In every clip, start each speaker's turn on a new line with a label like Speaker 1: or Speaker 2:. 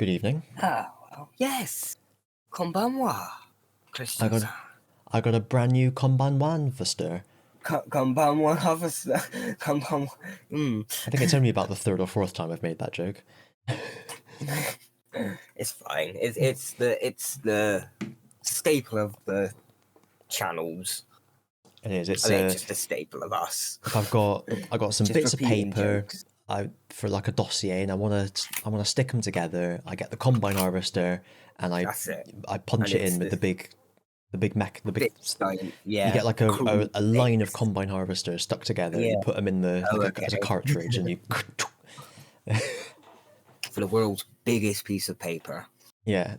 Speaker 1: Good evening.
Speaker 2: Oh, yes. Konbanwa,
Speaker 1: I
Speaker 2: Christian-san.
Speaker 1: got a brand new Konbanwan Vister.
Speaker 2: Konbanwa, officer. Konbanwa.
Speaker 1: I think it's only about the third or fourth time I've made that joke.
Speaker 2: It's fine. It's the staple of the channels.
Speaker 1: It is. It's
Speaker 2: just a staple of us.
Speaker 1: If I got some
Speaker 2: Just
Speaker 1: bits of
Speaker 2: repeating
Speaker 1: paper,
Speaker 2: jokes.
Speaker 1: for like a dossier, and I wanna stick them together. I get the combine harvester, and
Speaker 2: That's it.
Speaker 1: I punch
Speaker 2: And
Speaker 1: it in
Speaker 2: it's
Speaker 1: with the big.
Speaker 2: Big style, yeah.
Speaker 1: You get like a line of
Speaker 2: things.
Speaker 1: combine harvesters stuck together. And you
Speaker 2: Yeah.
Speaker 1: put them in the as a
Speaker 2: okay.
Speaker 1: cartridge, and you.
Speaker 2: For the world's biggest piece of paper.
Speaker 1: Yeah.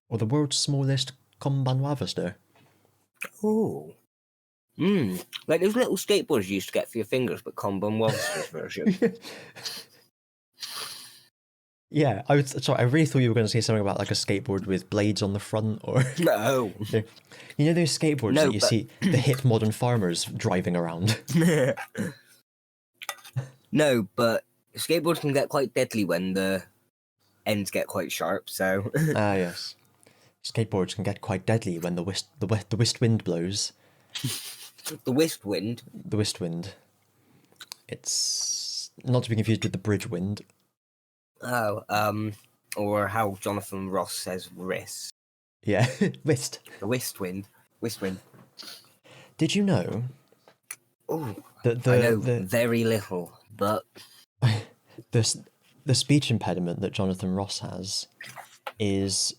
Speaker 1: Or the world's smallest combine harvester.
Speaker 2: Oh. Like those little skateboards you used to get for your fingers, but Konbanwa's version.
Speaker 1: Yeah, I really thought you were going to say something about like a skateboard with blades on the front, or
Speaker 2: No.
Speaker 1: you know those skateboards
Speaker 2: No,
Speaker 1: that you see the hip modern farmers driving around.
Speaker 2: No, but skateboards can get quite deadly when the ends get quite sharp. So
Speaker 1: Ah, yes, skateboards can get quite deadly when the west wind blows.
Speaker 2: the whist wind.
Speaker 1: The west wind. It's not to be confused with the bridge wind.
Speaker 2: Oh, or how Jonathan Ross says wrist.
Speaker 1: Yeah, wist.
Speaker 2: The whist wind. Whist wind.
Speaker 1: Did you know?
Speaker 2: Oh,
Speaker 1: That
Speaker 2: I know very little, but
Speaker 1: the speech impediment that Jonathan Ross has is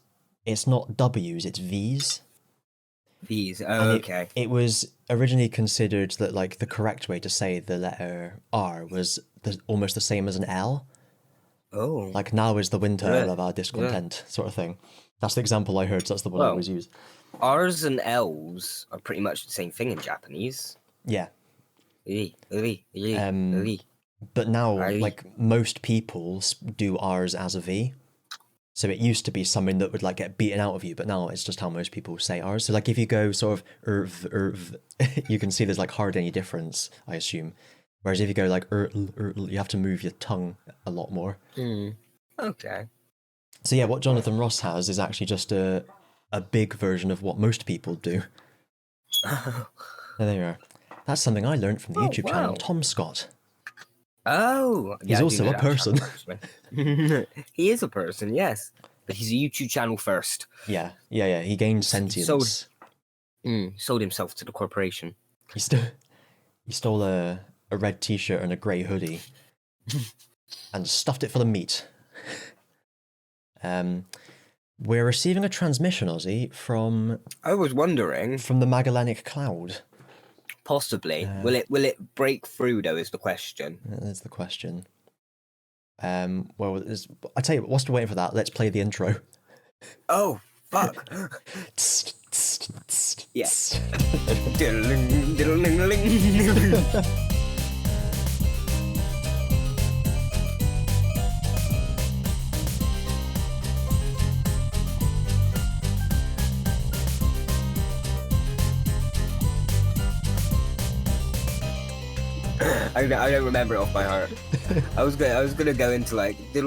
Speaker 1: it's not W's, it's V's.
Speaker 2: V's. Oh,
Speaker 1: And
Speaker 2: okay.
Speaker 1: It was originally considered that like the correct way to say the letter R was almost the same as an L.
Speaker 2: Oh.
Speaker 1: Like now is the winter
Speaker 2: Yeah.
Speaker 1: of our discontent, sort of thing. That's the example I heard, so that's the one I always use.
Speaker 2: R's and L's are pretty much the same thing in Japanese.
Speaker 1: Yeah.
Speaker 2: Um,
Speaker 1: But now, like, most people do R's as a V. So it used to be something that would, like, get beaten out of you, but now it's just how most people say R's. So, like, if you go sort of, you can see there's, like, hardly any difference, I assume. Whereas if you go, like, you have to move your tongue a lot more.
Speaker 2: Okay.
Speaker 1: So, yeah, what Jonathan Ross has is actually just a big version of what most people do. There you are. That's something I learned from the YouTube channel Tom Scott.
Speaker 2: Oh, yeah,
Speaker 1: he's also a person.
Speaker 2: He is a person, yes, but he's a YouTube channel first.
Speaker 1: Yeah. He gained sentience.
Speaker 2: Sold himself to the corporation.
Speaker 1: He stole a red T-shirt and a grey hoodie, and stuffed it full of meat. We're receiving a transmission, Ozzy, from.
Speaker 2: I was wondering.
Speaker 1: From the Magellanic Cloud.
Speaker 2: Possibly. Will it break through though? Is the question.
Speaker 1: That's the question. Well, I tell you, whilst we're waiting for that, let's play the intro.
Speaker 2: Oh fuck! Yes. I don't remember it off by heart. I was gonna go into like
Speaker 1: yeah,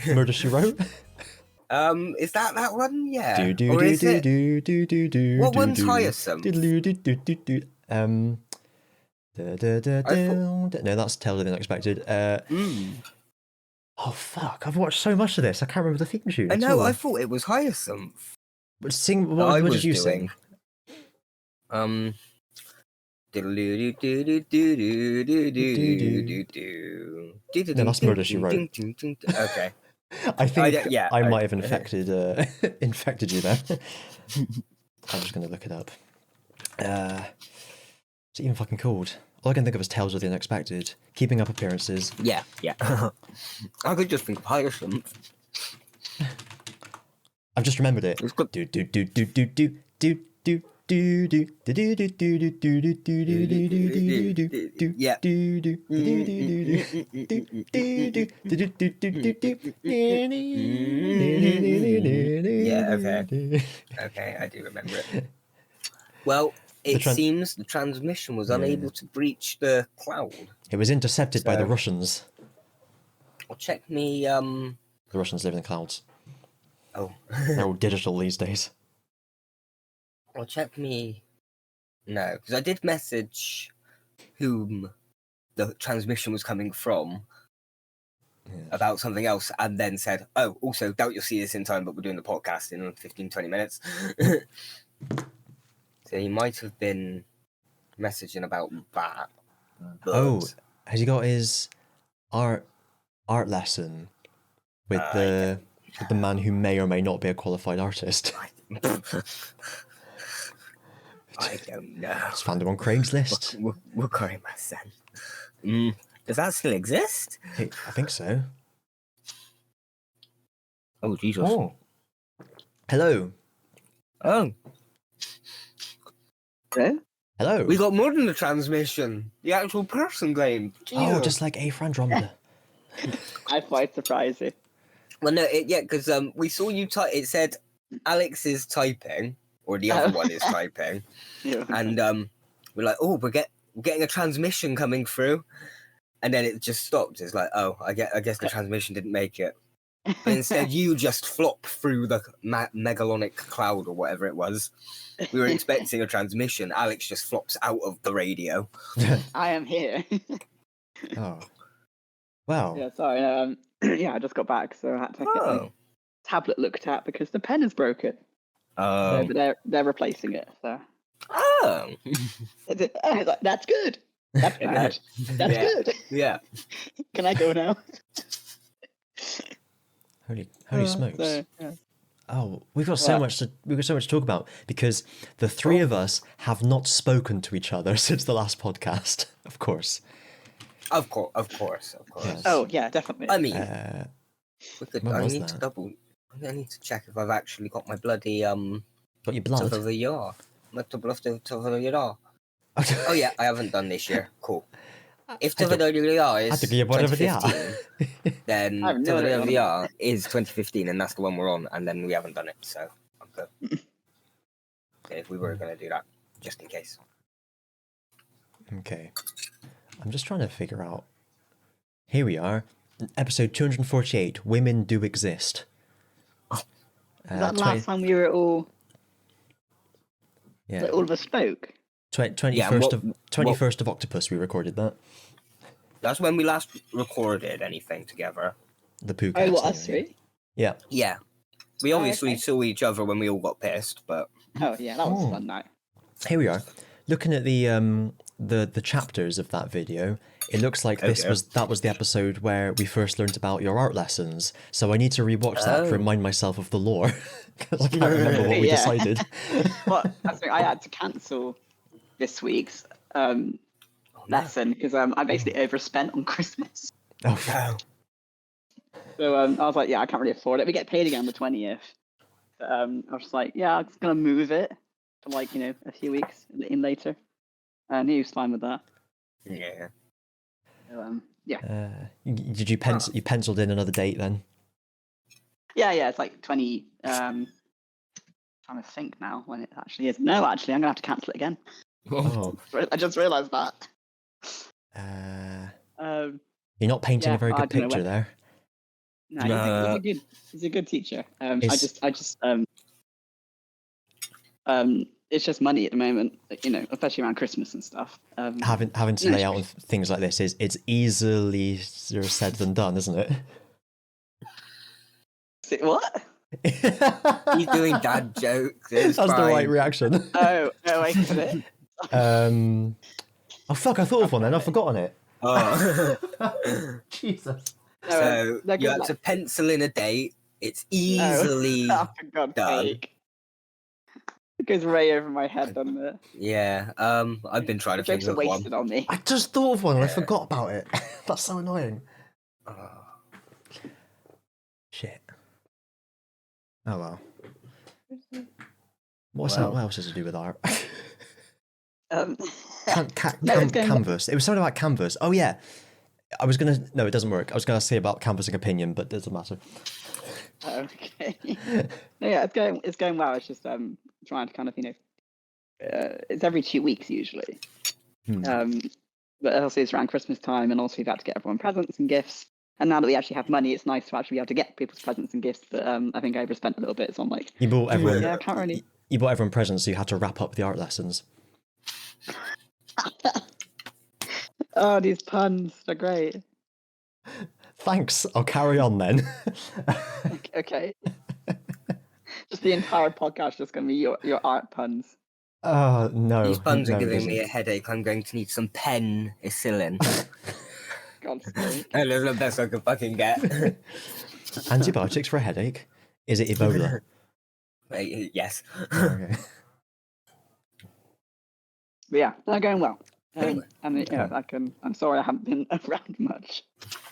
Speaker 1: Murder She Wrote.
Speaker 2: Is that one? Yeah.
Speaker 1: Or is it?
Speaker 2: What one's Hyacinth?
Speaker 1: No, that's Tales of the Unexpected. Oh fuck! I've watched so much of this. I can't remember the theme tune.
Speaker 2: I know. I thought it was Hyacinth.
Speaker 1: Sing. What did you sing?
Speaker 2: No,
Speaker 1: that's Murder She Wrote.
Speaker 2: Okay.
Speaker 1: I think I might have infected you there. I'm just going to look it up. What's it even fucking called? All I can think of is Tales of the Unexpected. Keeping Up Appearances.
Speaker 2: Yeah. I could just think of Hyacinth.
Speaker 1: I've just remembered it.
Speaker 2: It's good. Yeah. Yeah, okay, I do remember it. Well, It seems the transmission was unable to breach the cloud.
Speaker 1: It was intercepted by the Russians.
Speaker 2: I'll check me.
Speaker 1: The Russians live in the clouds.
Speaker 2: Oh.
Speaker 1: They're all digital these days.
Speaker 2: I'll check me. No, because I did message whom the transmission was coming from about something else, and then said, oh, also, doubt you'll see this in time, but we're doing the podcast in 15-20 minutes. So he might have been messaging about that. But...
Speaker 1: Oh, has he got his art lesson with the man who may or may not be a qualified artist?
Speaker 2: I don't know.
Speaker 1: Just found him on Craigslist.
Speaker 2: Does that still exist?
Speaker 1: I think so.
Speaker 2: Oh, Jesus.
Speaker 1: Oh. Hello.
Speaker 2: Oh.
Speaker 3: Hello?
Speaker 1: Hello.
Speaker 2: We got more than the transmission. The actual person game.
Speaker 1: Oh, just like A for Andromeda.
Speaker 3: I quite surprised you.
Speaker 2: Well, no, because we saw you type. It said Alex is typing, or the other one is typing, and we're like, oh, we're getting a transmission coming through, and then it just stopped. It's like, oh, I guess the transmission didn't make it. But instead, you just flop through the megalonic cloud or whatever it was. We were expecting a transmission. Alex just flops out of the radio.
Speaker 3: I am here.
Speaker 1: Oh. Wow.
Speaker 3: Yeah, sorry. No, I just got back, so I had to get the tablet looked at because the pen is broken.
Speaker 2: Oh.
Speaker 3: So they're replacing it. So.
Speaker 2: Oh.
Speaker 3: I was like, that's good. That's bad. That's good.
Speaker 2: Yeah.
Speaker 3: Can I go now?
Speaker 1: Holy smokes!
Speaker 3: So, yeah.
Speaker 1: Oh, we've got so much to talk about because the three of us have not spoken to each other since the last podcast. Of course.
Speaker 2: Of course.
Speaker 1: Yes.
Speaker 3: Oh yeah, definitely.
Speaker 2: I mean,
Speaker 1: when
Speaker 2: I
Speaker 1: was
Speaker 2: need
Speaker 1: that?
Speaker 2: I need to check if I've actually got my bloody
Speaker 1: Got your blood?
Speaker 2: Oh yeah, I haven't done this year. Cool. If Tavadoriya is 2015, then Tavadoriya is 2015, and that's the one we're on, and then we haven't done it, so I'm good. Okay, if we were going to do that, just in case.
Speaker 1: Okay. I'm just trying to figure out. Here we are, episode 248. Women do exist.
Speaker 3: That last time we were all.
Speaker 1: Yeah.
Speaker 3: Like, all of us spoke.
Speaker 1: 21st of Octopus. We recorded that.
Speaker 2: That's when we last recorded anything together.
Speaker 1: The Pooh.
Speaker 3: Oh, what, us three?
Speaker 1: Yeah.
Speaker 2: Yeah. We obviously saw each other when we all got pissed, but.
Speaker 3: Oh yeah, that was a fun night.
Speaker 1: Here we are, looking at the chapters of that video. It looks like that was the episode where we first learned about your art lessons. So I need to rewatch that to remind myself of the lore because I can't remember what we decided.
Speaker 3: Well, I think I had to cancel this week's lesson because I basically overspent on Christmas.
Speaker 1: Oh no!
Speaker 3: So I was like, yeah, I can't really afford it. We get paid again on the 20th. I was just like, yeah, I'm just gonna move it for like a few weeks in later, and he was fine with that.
Speaker 2: Yeah.
Speaker 3: So, yeah.
Speaker 1: Did you penciled in another date then?
Speaker 3: Yeah, it's like 20. Trying to think now when it actually is. No, actually, I'm gonna have to cancel it again.
Speaker 1: Oh.
Speaker 3: I just realised that.
Speaker 1: You're not painting a very good picture there.
Speaker 3: No, he's a good teacher. It's just money at the moment, especially around Christmas and stuff.
Speaker 1: Having to lay out things like this is easier said than done, isn't it?
Speaker 3: What?
Speaker 2: He's doing dad jokes.
Speaker 1: That's fine. The right reaction.
Speaker 3: Oh, wait a minute.
Speaker 1: Oh fuck! I thought of one and I've forgotten it.
Speaker 2: Oh.
Speaker 1: Jesus.
Speaker 2: So you had to pencil in a date. It's easily
Speaker 3: for God's sake. It goes way over my head, doesn't it?
Speaker 2: Yeah. I've been trying to think of one.
Speaker 3: On me.
Speaker 1: I just thought of one and I forgot about it. That's so annoying. Shit. Oh well. What else does it do with art? Canvas. It was something about canvas. Oh yeah. No, it doesn't work. I was gonna say about canvassing opinion, but it doesn't matter.
Speaker 3: Okay. No, yeah, it's going well. It's just trying to kind of it's every 2 weeks usually. But also it's around Christmas time, and also we've had to get everyone presents and gifts. And now that we actually have money, it's nice to actually be able to get people's presents and gifts. But I think I overspent a little bit, so I'm like,
Speaker 1: You bought everyone.
Speaker 3: I can't really.
Speaker 1: You bought everyone presents, so you had to wrap up the art lessons.
Speaker 3: Oh, these puns are great.
Speaker 1: Thanks. I'll carry on then.
Speaker 3: Okay. Just the entire podcast just going to be your art puns.
Speaker 1: No.
Speaker 2: These puns are
Speaker 1: no,
Speaker 2: giving me a headache. I'm going to need some penicillin.
Speaker 3: God's sake.
Speaker 2: That's the best I can fucking get.
Speaker 1: Antibiotics for a headache? Is it Ebola?
Speaker 2: Yes.
Speaker 1: Okay.
Speaker 3: But yeah, they're going well.
Speaker 2: Anyway.
Speaker 3: And I'm sorry I haven't been around much.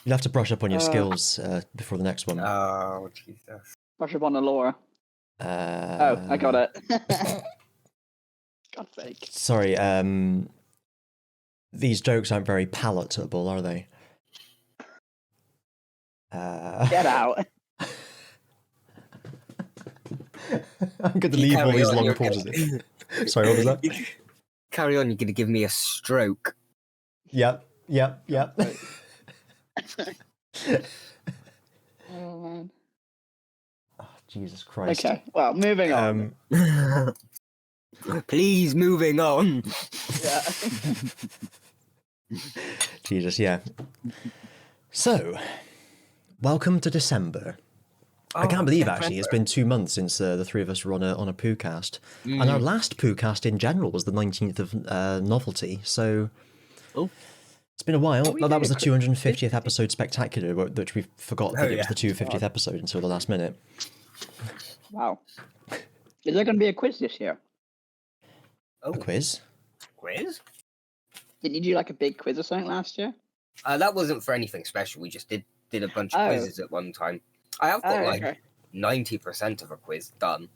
Speaker 1: You'll have to brush up on your skills before the next one.
Speaker 2: Oh, Jesus.
Speaker 3: Brush up on the lore. I got it. God's sake.
Speaker 1: Sorry, these jokes aren't very palatable, are they?
Speaker 3: Get out.
Speaker 1: I'm going to leave all these long pauses. Sorry, what was that?
Speaker 2: Carry on, you're going to give me a stroke.
Speaker 1: Yep.
Speaker 3: Oh, man.
Speaker 1: Oh, Jesus Christ.
Speaker 3: Okay, well, moving on.
Speaker 2: Please, moving on.
Speaker 3: Yeah.
Speaker 1: Jesus, yeah. So, welcome to December. I can't believe, actually, it's been 2 months since the three of us were on a poo-cast. And our last poo-cast in general was the 19th of Novelty, so...
Speaker 2: Oh.
Speaker 1: It's been a while. That was the 250th episode spectacular, which we forgot that it was the 250th episode until the last minute.
Speaker 3: Wow. Is there going to be a quiz this year?
Speaker 1: A quiz?
Speaker 2: Quiz?
Speaker 3: Didn't you do like a big quiz or something last year?
Speaker 2: That wasn't for anything special. We just did a bunch of quizzes at one time. I have got 90% of a quiz done.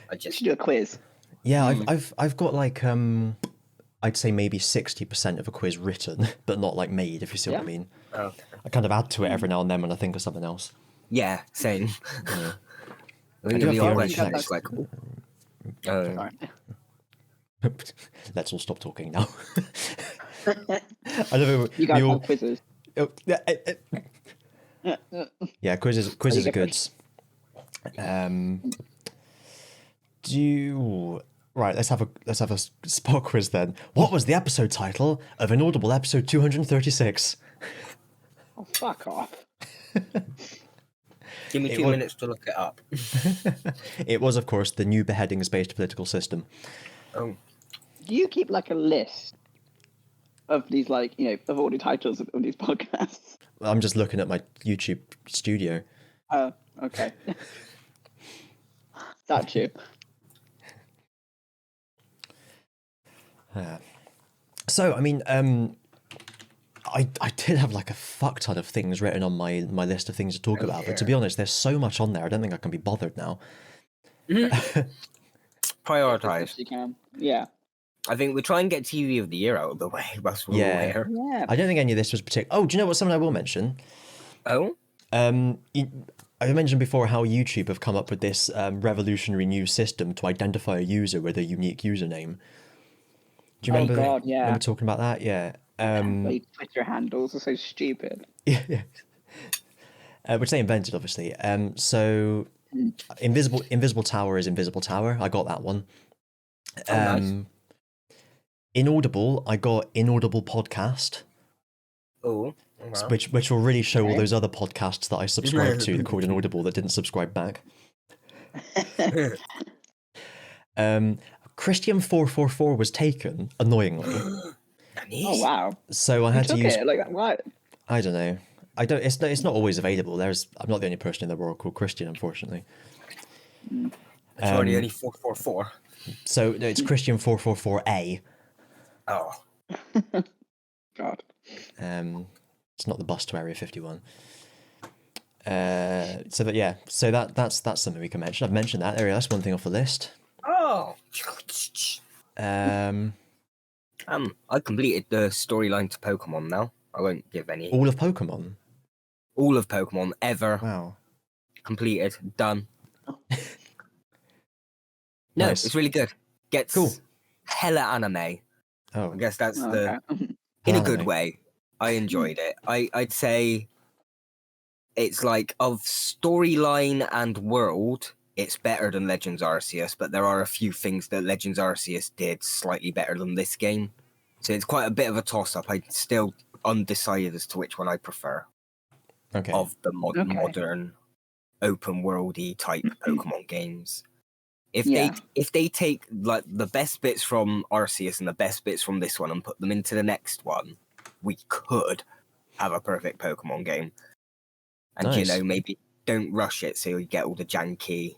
Speaker 2: I just
Speaker 3: should do a quiz.
Speaker 1: Yeah, I've got like I'd say maybe 60% of a quiz written, but not like made, if you see what I mean.
Speaker 2: Okay.
Speaker 1: I kind of add to it every now and then when I think of something else.
Speaker 2: Yeah, same.
Speaker 1: Yeah.
Speaker 2: I think the question is like,
Speaker 1: let's all stop talking now. I don't know.
Speaker 3: You guys have quizzes.
Speaker 1: Yeah, quizzes are good. Right, let's have a spot quiz then. What was the episode title of Inaudible episode 236?
Speaker 3: Oh, fuck off.
Speaker 2: Give me 2 minutes to look it up.
Speaker 1: It was, of course, the new beheadings-based political system.
Speaker 2: Oh.
Speaker 3: Do you keep like a list of these, like, of all the titles of these podcasts?
Speaker 1: I'm just looking at my YouTube studio.
Speaker 3: Oh, okay. That's you.
Speaker 1: So, I mean, I did have like a fuck ton of things written on my list of things to talk about, but to be honest, there's so much on there, I don't think I can be bothered now.
Speaker 2: Prioritize.
Speaker 3: You can. Yeah.
Speaker 2: I think we'll try and get TV of the year out of the way whilst we're all here.
Speaker 3: Yeah.
Speaker 1: I don't think any of this was particular. Oh, do you know what? Something I will mention.
Speaker 2: Oh?
Speaker 1: I mentioned before how YouTube have come up with this revolutionary new system to identify a user with a unique username. Do you remember?
Speaker 3: Oh God, yeah.
Speaker 1: Remember talking about that? Yeah.
Speaker 3: Like Twitter handles are so stupid.
Speaker 1: Yeah. Which they invented, obviously. So, Invisible Tower is Invisible Tower. I got that one.
Speaker 2: Nice.
Speaker 1: Inaudible, I got Inaudible Podcast.
Speaker 2: Oh. Wow.
Speaker 1: Which will really show all those other podcasts that I subscribed to called Inaudible that didn't subscribe back. Christian 444 was taken, annoyingly.
Speaker 3: Oh wow!
Speaker 1: So I had to use
Speaker 3: it? Like, what?
Speaker 1: I don't know. I don't. It's not always available. I'm not the only person in the world called Christian, unfortunately.
Speaker 2: It's already only 444.
Speaker 1: So no, it's Christian 444A.
Speaker 2: Oh.
Speaker 3: God.
Speaker 1: It's not the bus to Area 51. So that's something we can mention. I've mentioned that. There we go. That's one thing off the list.
Speaker 2: Oh. I completed the storyline to Pokemon now. I won't give any.
Speaker 1: All of Pokemon?
Speaker 2: All of Pokemon ever.
Speaker 1: Wow.
Speaker 2: Completed. Done. No,
Speaker 1: Nice.
Speaker 2: it's really good.
Speaker 1: Cool.
Speaker 2: hella anime.
Speaker 1: Oh,
Speaker 2: I guess that's
Speaker 3: Okay.
Speaker 2: in a good
Speaker 1: Anime.
Speaker 2: way. I enjoyed it. I'd say it's like of storyline and world, it's better than Legends Arceus, but there are a few things that Legends Arceus did slightly better than this game. So it's quite a bit of a toss-up. I'm still undecided as to which one I prefer
Speaker 1: okay.
Speaker 2: of the
Speaker 3: Okay.
Speaker 2: modern open worldy type Pokemon games. If
Speaker 3: Yeah.
Speaker 2: they take like the best bits from Arceus and the best bits from this one and put them into the next one, we could have a perfect Pokemon game. And
Speaker 1: Nice.
Speaker 2: you know, maybe don't rush it so you get all the janky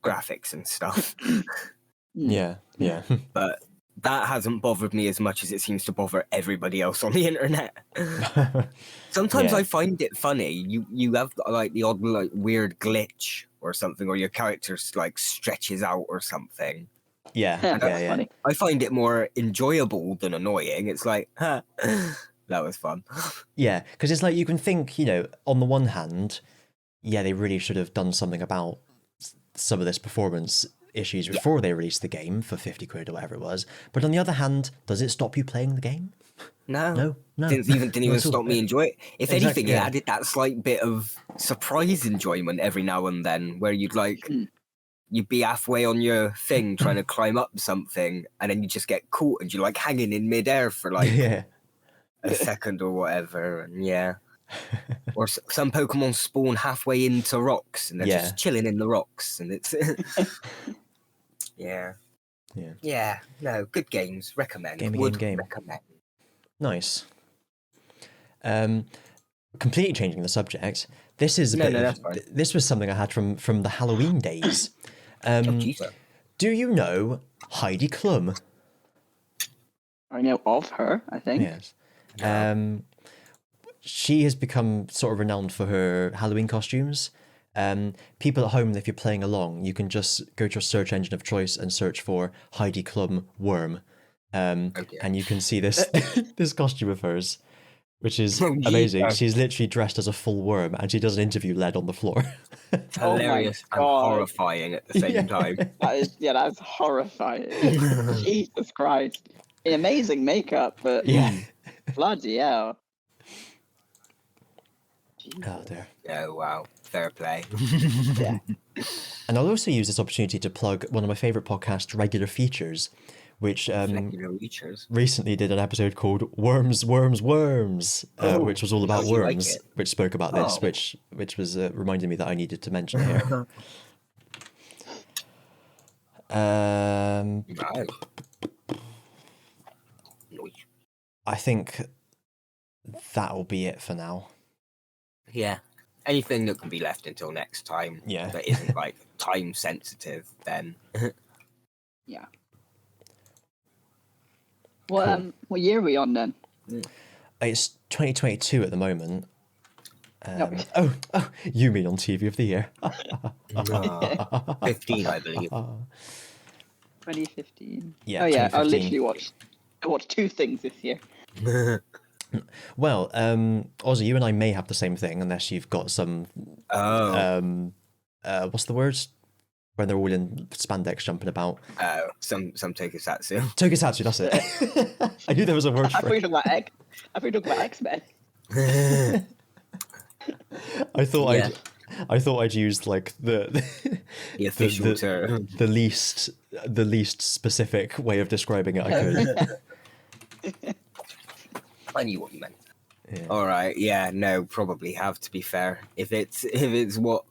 Speaker 2: graphics and stuff.
Speaker 1: Yeah.
Speaker 2: But that hasn't bothered me as much as it seems to bother everybody else on the internet. Sometimes
Speaker 1: Yeah.
Speaker 2: I find it funny. You have like the odd like weird glitch or something, or your character like stretches out or something.
Speaker 1: Yeah.
Speaker 3: That's
Speaker 1: yeah.
Speaker 3: funny.
Speaker 2: I find it more enjoyable than annoying. It's like, huh, that was fun.
Speaker 1: Yeah, because it's like you can think, you know, on the one hand, yeah, they really should have done something about some of this performance issues before they released the game for 50 quid or whatever it was. But on the other hand, does it stop you playing the game?
Speaker 2: No.
Speaker 1: No.
Speaker 2: Didn't even
Speaker 1: Not at
Speaker 2: stop
Speaker 1: all.
Speaker 2: me enjoy it. If
Speaker 1: Exactly,
Speaker 2: anything, it
Speaker 1: yeah.
Speaker 2: added that slight bit of surprise enjoyment every now and then, where you'd like you'd be halfway on your thing trying to climb up something, and then you just get caught and you're like hanging in midair for like
Speaker 1: Yeah.
Speaker 2: a second or whatever, and yeah. Or some Pokemon spawn halfway into rocks and they're
Speaker 1: Yeah.
Speaker 2: just chilling in the rocks, and it's yeah. No, good games. Recommend.
Speaker 1: Game.
Speaker 2: Recommend.
Speaker 1: Nice. Completely changing the subject. This is a bit
Speaker 2: that's
Speaker 1: of,
Speaker 2: fine.
Speaker 1: this was something I had from the Halloween days.
Speaker 2: Jesus.
Speaker 1: Do you know Heidi Klum?
Speaker 3: I know of her, I think.
Speaker 1: Yes. She has become sort of renowned for her Halloween costumes. People at home, if you're playing along, you can just go to your search engine of choice and search for Heidi Klum worm. And you can see this this costume of hers, which is amazing.
Speaker 2: yeah.
Speaker 1: She's literally dressed as a full worm, and she does an interview led on the floor.
Speaker 2: Hilarious and
Speaker 3: God.
Speaker 2: horrifying at the same time.
Speaker 3: That's horrifying. Jesus Christ. Amazing makeup, but bloody hell.
Speaker 1: Oh dear.
Speaker 2: Oh wow, fair play.
Speaker 3: Yeah.
Speaker 1: And I'll also use this opportunity to plug one of my favourite podcasts, Regular Features, which recently did an episode called Worms, which was all about worms,
Speaker 2: like
Speaker 1: which spoke about this, which was reminding me that I needed to mention here. I think that'll be it for now.
Speaker 2: Yeah. Anything that can be left until next time that isn't like time sensitive, then
Speaker 3: Yeah. Well, what year are we on then?
Speaker 1: It's 2022 at the moment. Oh, you mean on TV of the year?
Speaker 2: 15, I believe.
Speaker 3: 2015.
Speaker 1: Yeah.
Speaker 3: Oh yeah,
Speaker 1: 2015.
Speaker 3: I watched two things this year.
Speaker 1: Well, Ozzy, you and I may have the same thing, unless you've got some. What's the word? When they're all in spandex jumping about.
Speaker 2: Some tokusatsu.
Speaker 1: Tokusatsu, that's it. I knew there was a word for it.
Speaker 3: I thought you talking about X-Men.
Speaker 1: I thought I'd used like the
Speaker 2: official term.
Speaker 1: the least specific way of describing it I could.
Speaker 2: I knew what you meant.
Speaker 1: Yeah.
Speaker 2: All right, yeah, no, probably have, to be fair. If it's what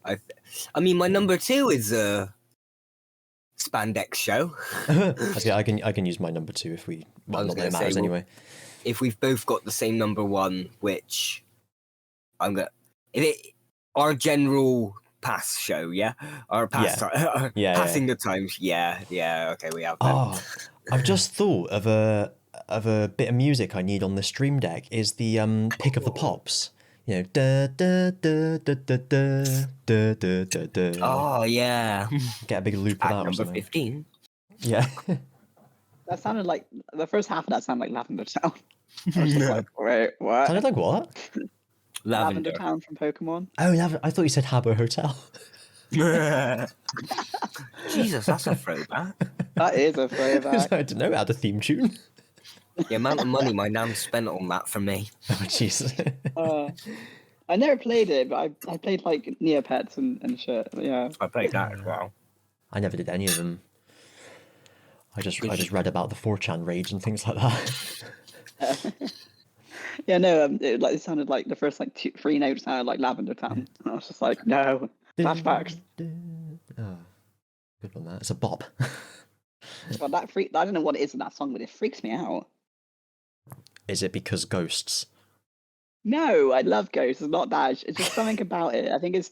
Speaker 2: I mean, my number 2 is a spandex show.
Speaker 1: Okay, I can use my number 2 if we. Well, not that it matters anyway.
Speaker 2: If we've both got the same number 1, which our general pass show, yeah, our pass, passing the times, okay, we have that.
Speaker 1: Oh, I've just thought of a bit of music I need on the stream deck. Is the pick of the pops. You know, da da da da da da da da da.
Speaker 2: Oh yeah.
Speaker 1: Get a big loop of that or
Speaker 2: number
Speaker 1: something.
Speaker 2: 15.
Speaker 1: Yeah.
Speaker 3: That sounded like the first half of that sounded like Lavender Town. I was just like, wait, what?
Speaker 1: Sounded like what?
Speaker 3: Lavender Town from Pokemon.
Speaker 1: Oh, I thought you said Habbo Hotel.
Speaker 2: Jesus, that's a throwback.
Speaker 3: That is a throwback.
Speaker 1: I didn't know it had a theme tune.
Speaker 2: The amount of money my nan spent on that for me.
Speaker 1: Oh, jeez.
Speaker 3: I never played it, but I played like Neopets and shit. Yeah.
Speaker 2: I played that as well.
Speaker 1: I never did any of them. I just read about the 4chan raids and things like that.
Speaker 3: Yeah, no, it sounded like the first like 3 notes sounded like Lavender Town. And I was just like, no, flashbacks.
Speaker 1: Oh, good one, that. It's a bop.
Speaker 3: But I don't know what it is in that song, but it freaks me out.
Speaker 1: Is it because ghosts?
Speaker 3: No, I love Ghosts. It's not that. It's just something about it. I think it's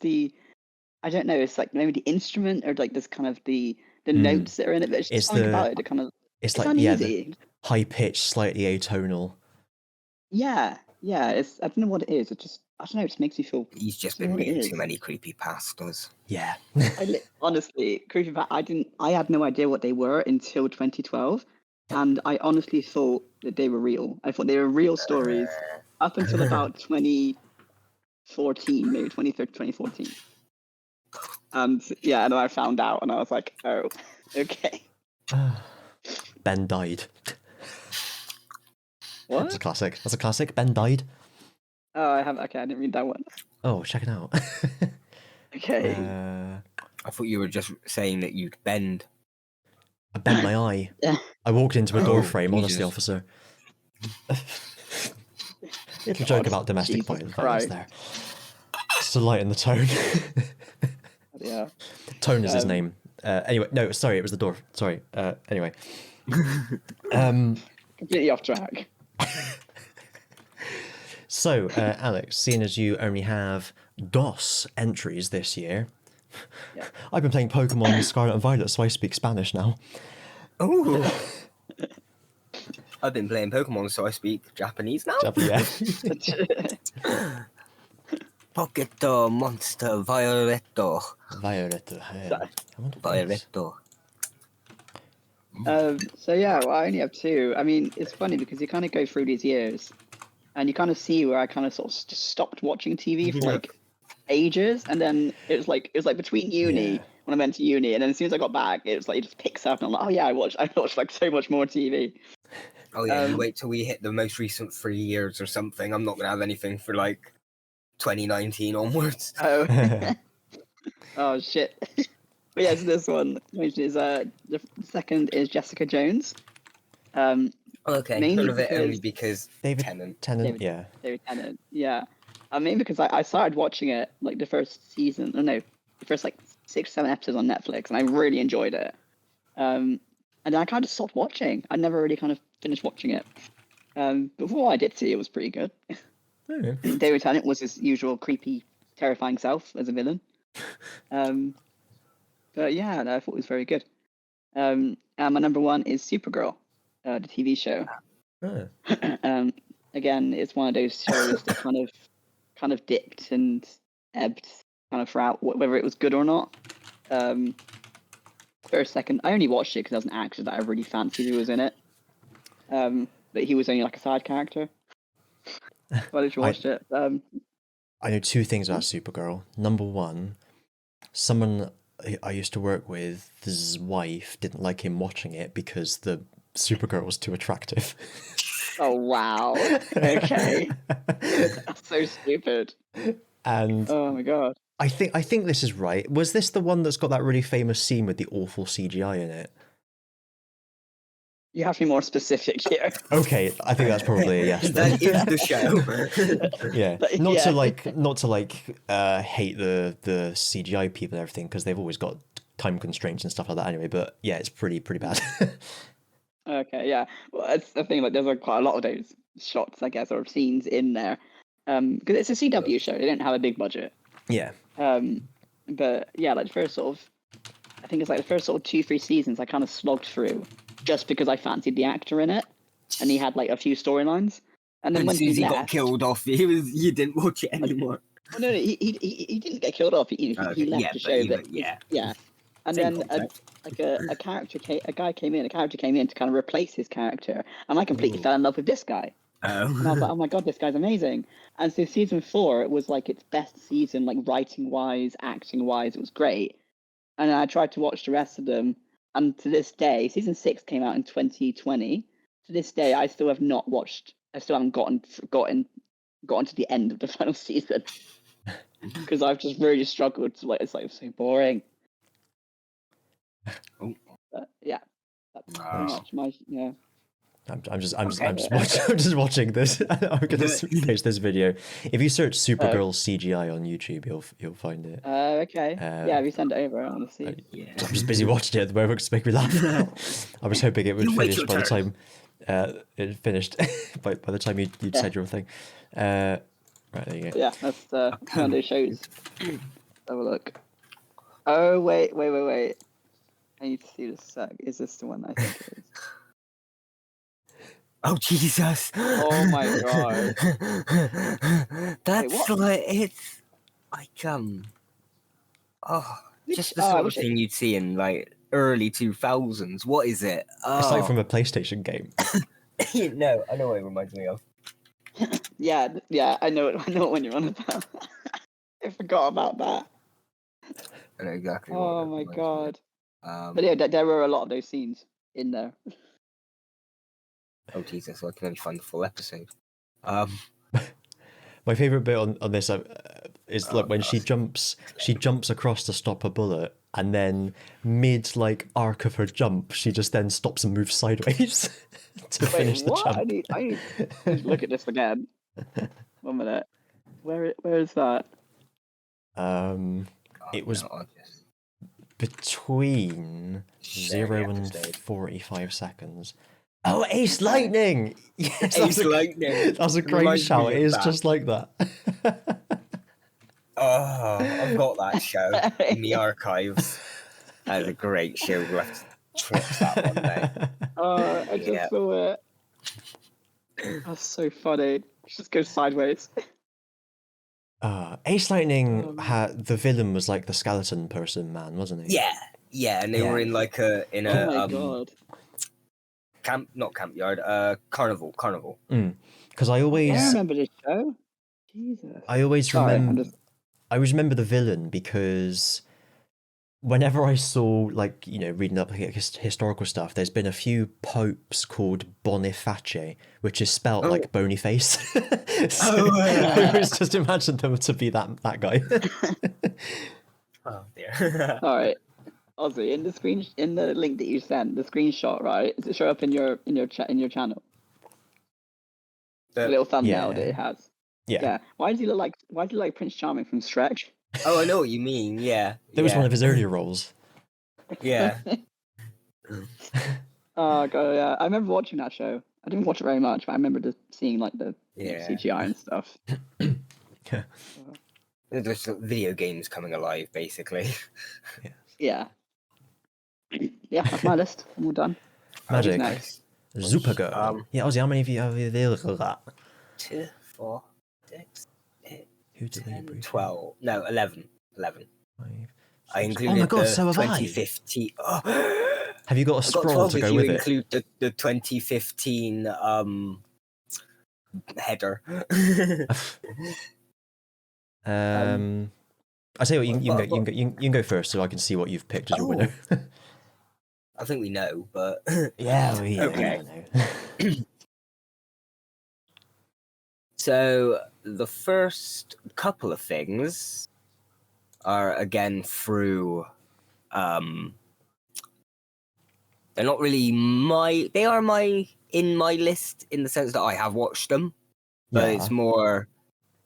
Speaker 3: I don't know, it's like maybe the instrument or like this kind of the notes that are in it. But it's just something about it that kind of...
Speaker 1: It's
Speaker 3: like,
Speaker 1: uneasy. High-pitched, slightly atonal.
Speaker 3: Yeah. I don't know what it is. It just, I don't know, it just makes me feel...
Speaker 2: He's just been reading too many creepypastas.
Speaker 1: Yeah.
Speaker 3: Honestly, creepypasta, I had no idea what they were until 2012. And I honestly thought that they were real. I thought they were real stories up until about 2014, maybe 2013, 2014. And yeah, and then I found out and I was like, oh, okay.
Speaker 1: Ben died.
Speaker 3: What?
Speaker 1: That's a classic. That's a classic. Ben died.
Speaker 3: Oh, I didn't read that one.
Speaker 1: Oh, check it out.
Speaker 3: Okay.
Speaker 2: I thought you were just saying that you'd bend.
Speaker 1: I bent my eye.
Speaker 3: Yeah.
Speaker 1: I walked into a door frame,
Speaker 2: Jesus.
Speaker 1: honestly, officer. Little joke about domestic violence there. Just to lighten the tone.
Speaker 3: Yeah.
Speaker 1: Tone is his name. Anyway, no, sorry, it was the door. Sorry. Anyway.
Speaker 3: Completely off track.
Speaker 1: So, Alex, seeing as you only have DOS entries this year,
Speaker 3: Yeah.
Speaker 1: I've been playing Pokemon Scarlet and Violet, so I speak Spanish now.
Speaker 2: Oh. I've been playing Pokemon, so I speak Japanese now.
Speaker 1: Yeah.
Speaker 2: Pocket Monster Violetto.
Speaker 1: Violetto.
Speaker 2: Violetto.
Speaker 3: So yeah, well, I only have 2. I mean, it's funny because you kind of go through these years, and you kind of see where I kind of sort of just stopped watching TV for like ages, and then it was like between uni when I went to uni, and then as soon as I got back, it was like it just picks up, and I'm like, oh yeah, I watched like so much more TV.
Speaker 2: Oh yeah, you wait till we hit the most recent 3 years or something. I'm not gonna have anything for like 2019 onwards.
Speaker 3: Oh, oh shit. But yeah, so this one, which is the second is Jessica Jones.
Speaker 2: Okay,
Speaker 3: mainly
Speaker 2: none of it
Speaker 3: because
Speaker 2: only because
Speaker 1: David
Speaker 2: Tennant.
Speaker 1: Tennant, yeah.
Speaker 3: David Tennant, yeah. Mainly because I started watching it like the first season, the first like 6 or 7 episodes on Netflix, and I really enjoyed it. And then I kind of stopped watching. I never really kind of finished watching it. But for what I did see, it was pretty good. David Tennant was his usual creepy, terrifying self as a villain. But yeah, no, I thought it was very good. And my number 1 is Supergirl, the TV show. Again, it's one of those shows that kind of dipped and ebbed kind of throughout, whether it was good or not. First, second, I only watched it because there was an actor that I really fancied who was in it. But he was only like a side character. So I just watched it.
Speaker 1: I know 2 things about Supergirl. Number 1, someone I used to work with, his wife didn't like him watching it because the Supergirl was too attractive.
Speaker 3: Oh wow! Okay, that's so stupid.
Speaker 1: And
Speaker 3: oh my god,
Speaker 1: I think this is right. Was this the one that's got that really famous scene with the awful CGI in it?
Speaker 3: You have to be more specific here.
Speaker 1: Okay, I think that's probably a yes.
Speaker 2: That is the show.
Speaker 1: Yeah, not to hate the CGI people and everything, because they've always got time constraints and stuff like that anyway. But yeah, it's pretty bad.
Speaker 3: Okay, yeah. Well, that's the thing. Like, there's quite a lot of those shots, I guess, or scenes in there, because it's a CW show. They don't have a big budget.
Speaker 1: Yeah.
Speaker 3: But yeah, like the first sort of, I think it's like the first sort of 2-3 seasons, I kind of slogged through just because I fancied the actor in it, and he had like a few storylines. And then when he
Speaker 2: got killed off, you didn't watch it anymore.
Speaker 3: Oh, no, he didn't get killed off. He left the show, but yeah. And then a character came in to kind of replace his character, and I completely fell in love with this guy. And I was like, oh my god, this guy's amazing. And so season 4, it was like its best season, like writing wise, acting wise, it was great. And then I tried to watch the rest of them, And to this day, season 6 came out in 2020. To this day, I still have not watched. I still haven't gotten to the end of the final season because I've just really struggled to it's like so boring.
Speaker 2: Oh.
Speaker 3: But yeah, that's pretty much my
Speaker 1: I'm just watching this. I'm gonna post this video. If you search Supergirl CGI on YouTube, you'll find it.
Speaker 3: Okay. Yeah, if you send it over, I want to see.
Speaker 1: I'm just busy watching it at the moment to make me laugh. I was hoping it would finish by the time it finished. by the time you'd said your thing. Right, there you go.
Speaker 3: Yeah, that's one of those shows. Have a look. Oh wait. I need to see this sec. Is this the one I think it is?
Speaker 2: Oh Jesus!
Speaker 3: Oh my god!
Speaker 2: That's like it's like just the sort of thing you'd see in like early 2000s. What is it?
Speaker 1: It's like from a PlayStation game.
Speaker 2: No, I know what it reminds me of.
Speaker 3: Yeah, I know what when you're on about. I forgot about that.
Speaker 2: I know exactly.
Speaker 3: Oh my god!
Speaker 2: But
Speaker 3: yeah, there were a lot of those scenes in there.
Speaker 2: Oh Jesus! I can only find the full episode.
Speaker 1: My favorite bit on this is like when she jumps across to stop a bullet, and then mid like arc of her jump, she just then stops and moves sideways to finish the jump.
Speaker 3: I need to look at this again. 1 minute. Where is that?
Speaker 1: It was between 0 and 45 seconds. Oh, Ace Lightning! Yes,
Speaker 2: Ace Lightning.
Speaker 1: That's a great shout. It is just like that.
Speaker 2: Oh, I've got that show in the archives. That is a great show. We'll have to watch that one day.
Speaker 3: Oh, I just saw it. That's so funny. She just goes sideways.
Speaker 1: Ace Lightning had the villain was like the skeleton person man, wasn't he?
Speaker 2: Yeah, and they were in like
Speaker 3: oh my god.
Speaker 2: Carnival.
Speaker 1: Because I
Speaker 3: remember this show. Jesus.
Speaker 1: I always remember the villain because whenever I saw like reading up historical stuff, there's been a few popes called Boniface, which is spelt like bony face. I always just imagined them to be that guy.
Speaker 2: Oh dear.
Speaker 3: All right. Ozzy, in the link that you sent, the screenshot, right? Does it show up in your channel? The little thumbnail that it has.
Speaker 1: Yeah.
Speaker 3: Why does he look like Prince Charming from Shrek?
Speaker 2: Oh, I know what you mean. Yeah.
Speaker 1: That was one of his earlier roles.
Speaker 2: Yeah.
Speaker 3: Oh god, yeah. I remember watching that show. I didn't watch it very much, but I remember just seeing like the CGI and stuff.
Speaker 2: There's video games coming alive, basically.
Speaker 3: Yeah. Yeah, that's my list. I'm all done.
Speaker 1: Magic.
Speaker 2: Nice.
Speaker 1: Supergirl. Ozzy, how many of you have you there?
Speaker 2: 2, 4, 6, 8,
Speaker 1: Who did
Speaker 2: 10, 12. No, 11. 11.
Speaker 1: 5, 6.
Speaker 2: I included the
Speaker 1: so have
Speaker 2: 2015. Oh.
Speaker 1: Have you got a scroll to go with it?
Speaker 2: If you include the 2015 header.
Speaker 1: I say what you can go first, so I can see what you've picked as your winner.
Speaker 2: I think we know, but
Speaker 1: okay.
Speaker 2: So the first couple of things are again through. They're not really they are in my list in the sense that I have watched them, but it's more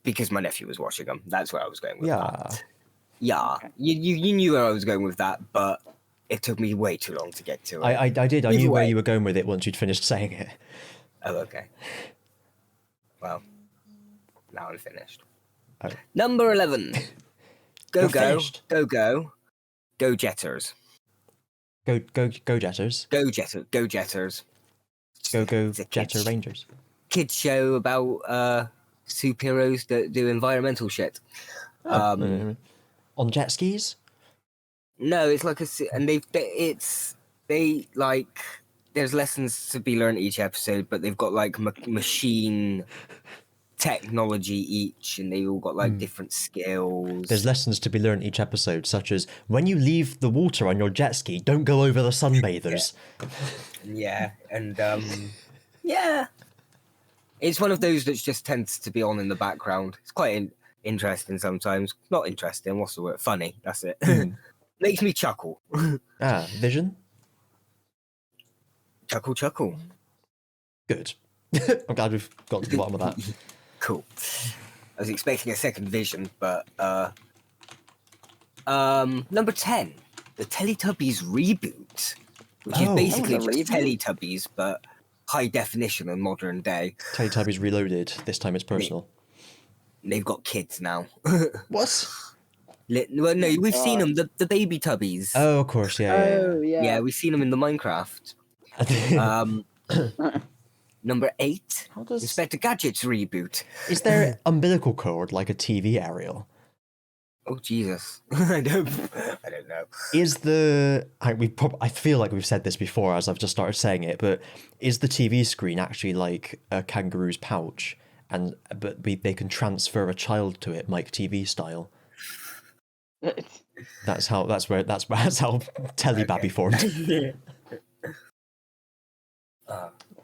Speaker 2: because my nephew was watching them. That's where I was going with that. Yeah, okay. You knew where I was going with that, but it took me way too long to get to it.
Speaker 1: I did. I knew where you were going with it once you'd finished saying it.
Speaker 2: Oh, okay. Well, now I'm finished. Oh. Number 11. Go Jetters.
Speaker 1: Go
Speaker 2: Jetters.
Speaker 1: Go Jetter Rangers.
Speaker 2: Kids show about superheroes that do environmental shit.
Speaker 1: On jet skis?
Speaker 2: No, it's like there's lessons to be learned each episode, but they've got like machine technology each, and they all got like different skills.
Speaker 1: There's lessons to be learned each episode, such as when you leave the water on your jet ski, don't go over the Sunbathers.
Speaker 2: Yeah, and yeah, it's one of those that just tends to be on in the background. It's quite interesting sometimes. Not interesting. What's the word? Funny. That's it. Makes me chuckle.
Speaker 1: Vision.
Speaker 2: Chuckle.
Speaker 1: Good. I'm glad we've got to the bottom of that.
Speaker 2: Cool. I was expecting a second Vision, but number 10, the Teletubbies reboot, which is basically just Teletubbies, but high definition in modern day.
Speaker 1: Teletubbies Reloaded. This time it's personal.
Speaker 2: They've got kids now.
Speaker 1: What?
Speaker 2: Well, no, we've seen them, the baby Tubbies.
Speaker 1: Oh, of course, yeah.
Speaker 2: Yeah, we've seen them in the Minecraft. Number 8, Inspector Gadget's reboot.
Speaker 1: Is there umbilical cord like a TV aerial?
Speaker 2: Oh Jesus, I don't know.
Speaker 1: Is I feel like we've said this before as I've just started saying it, but is the TV screen actually like a kangaroo's pouch, but they can transfer a child to it, Mike TV style? That's how Telebabby formed.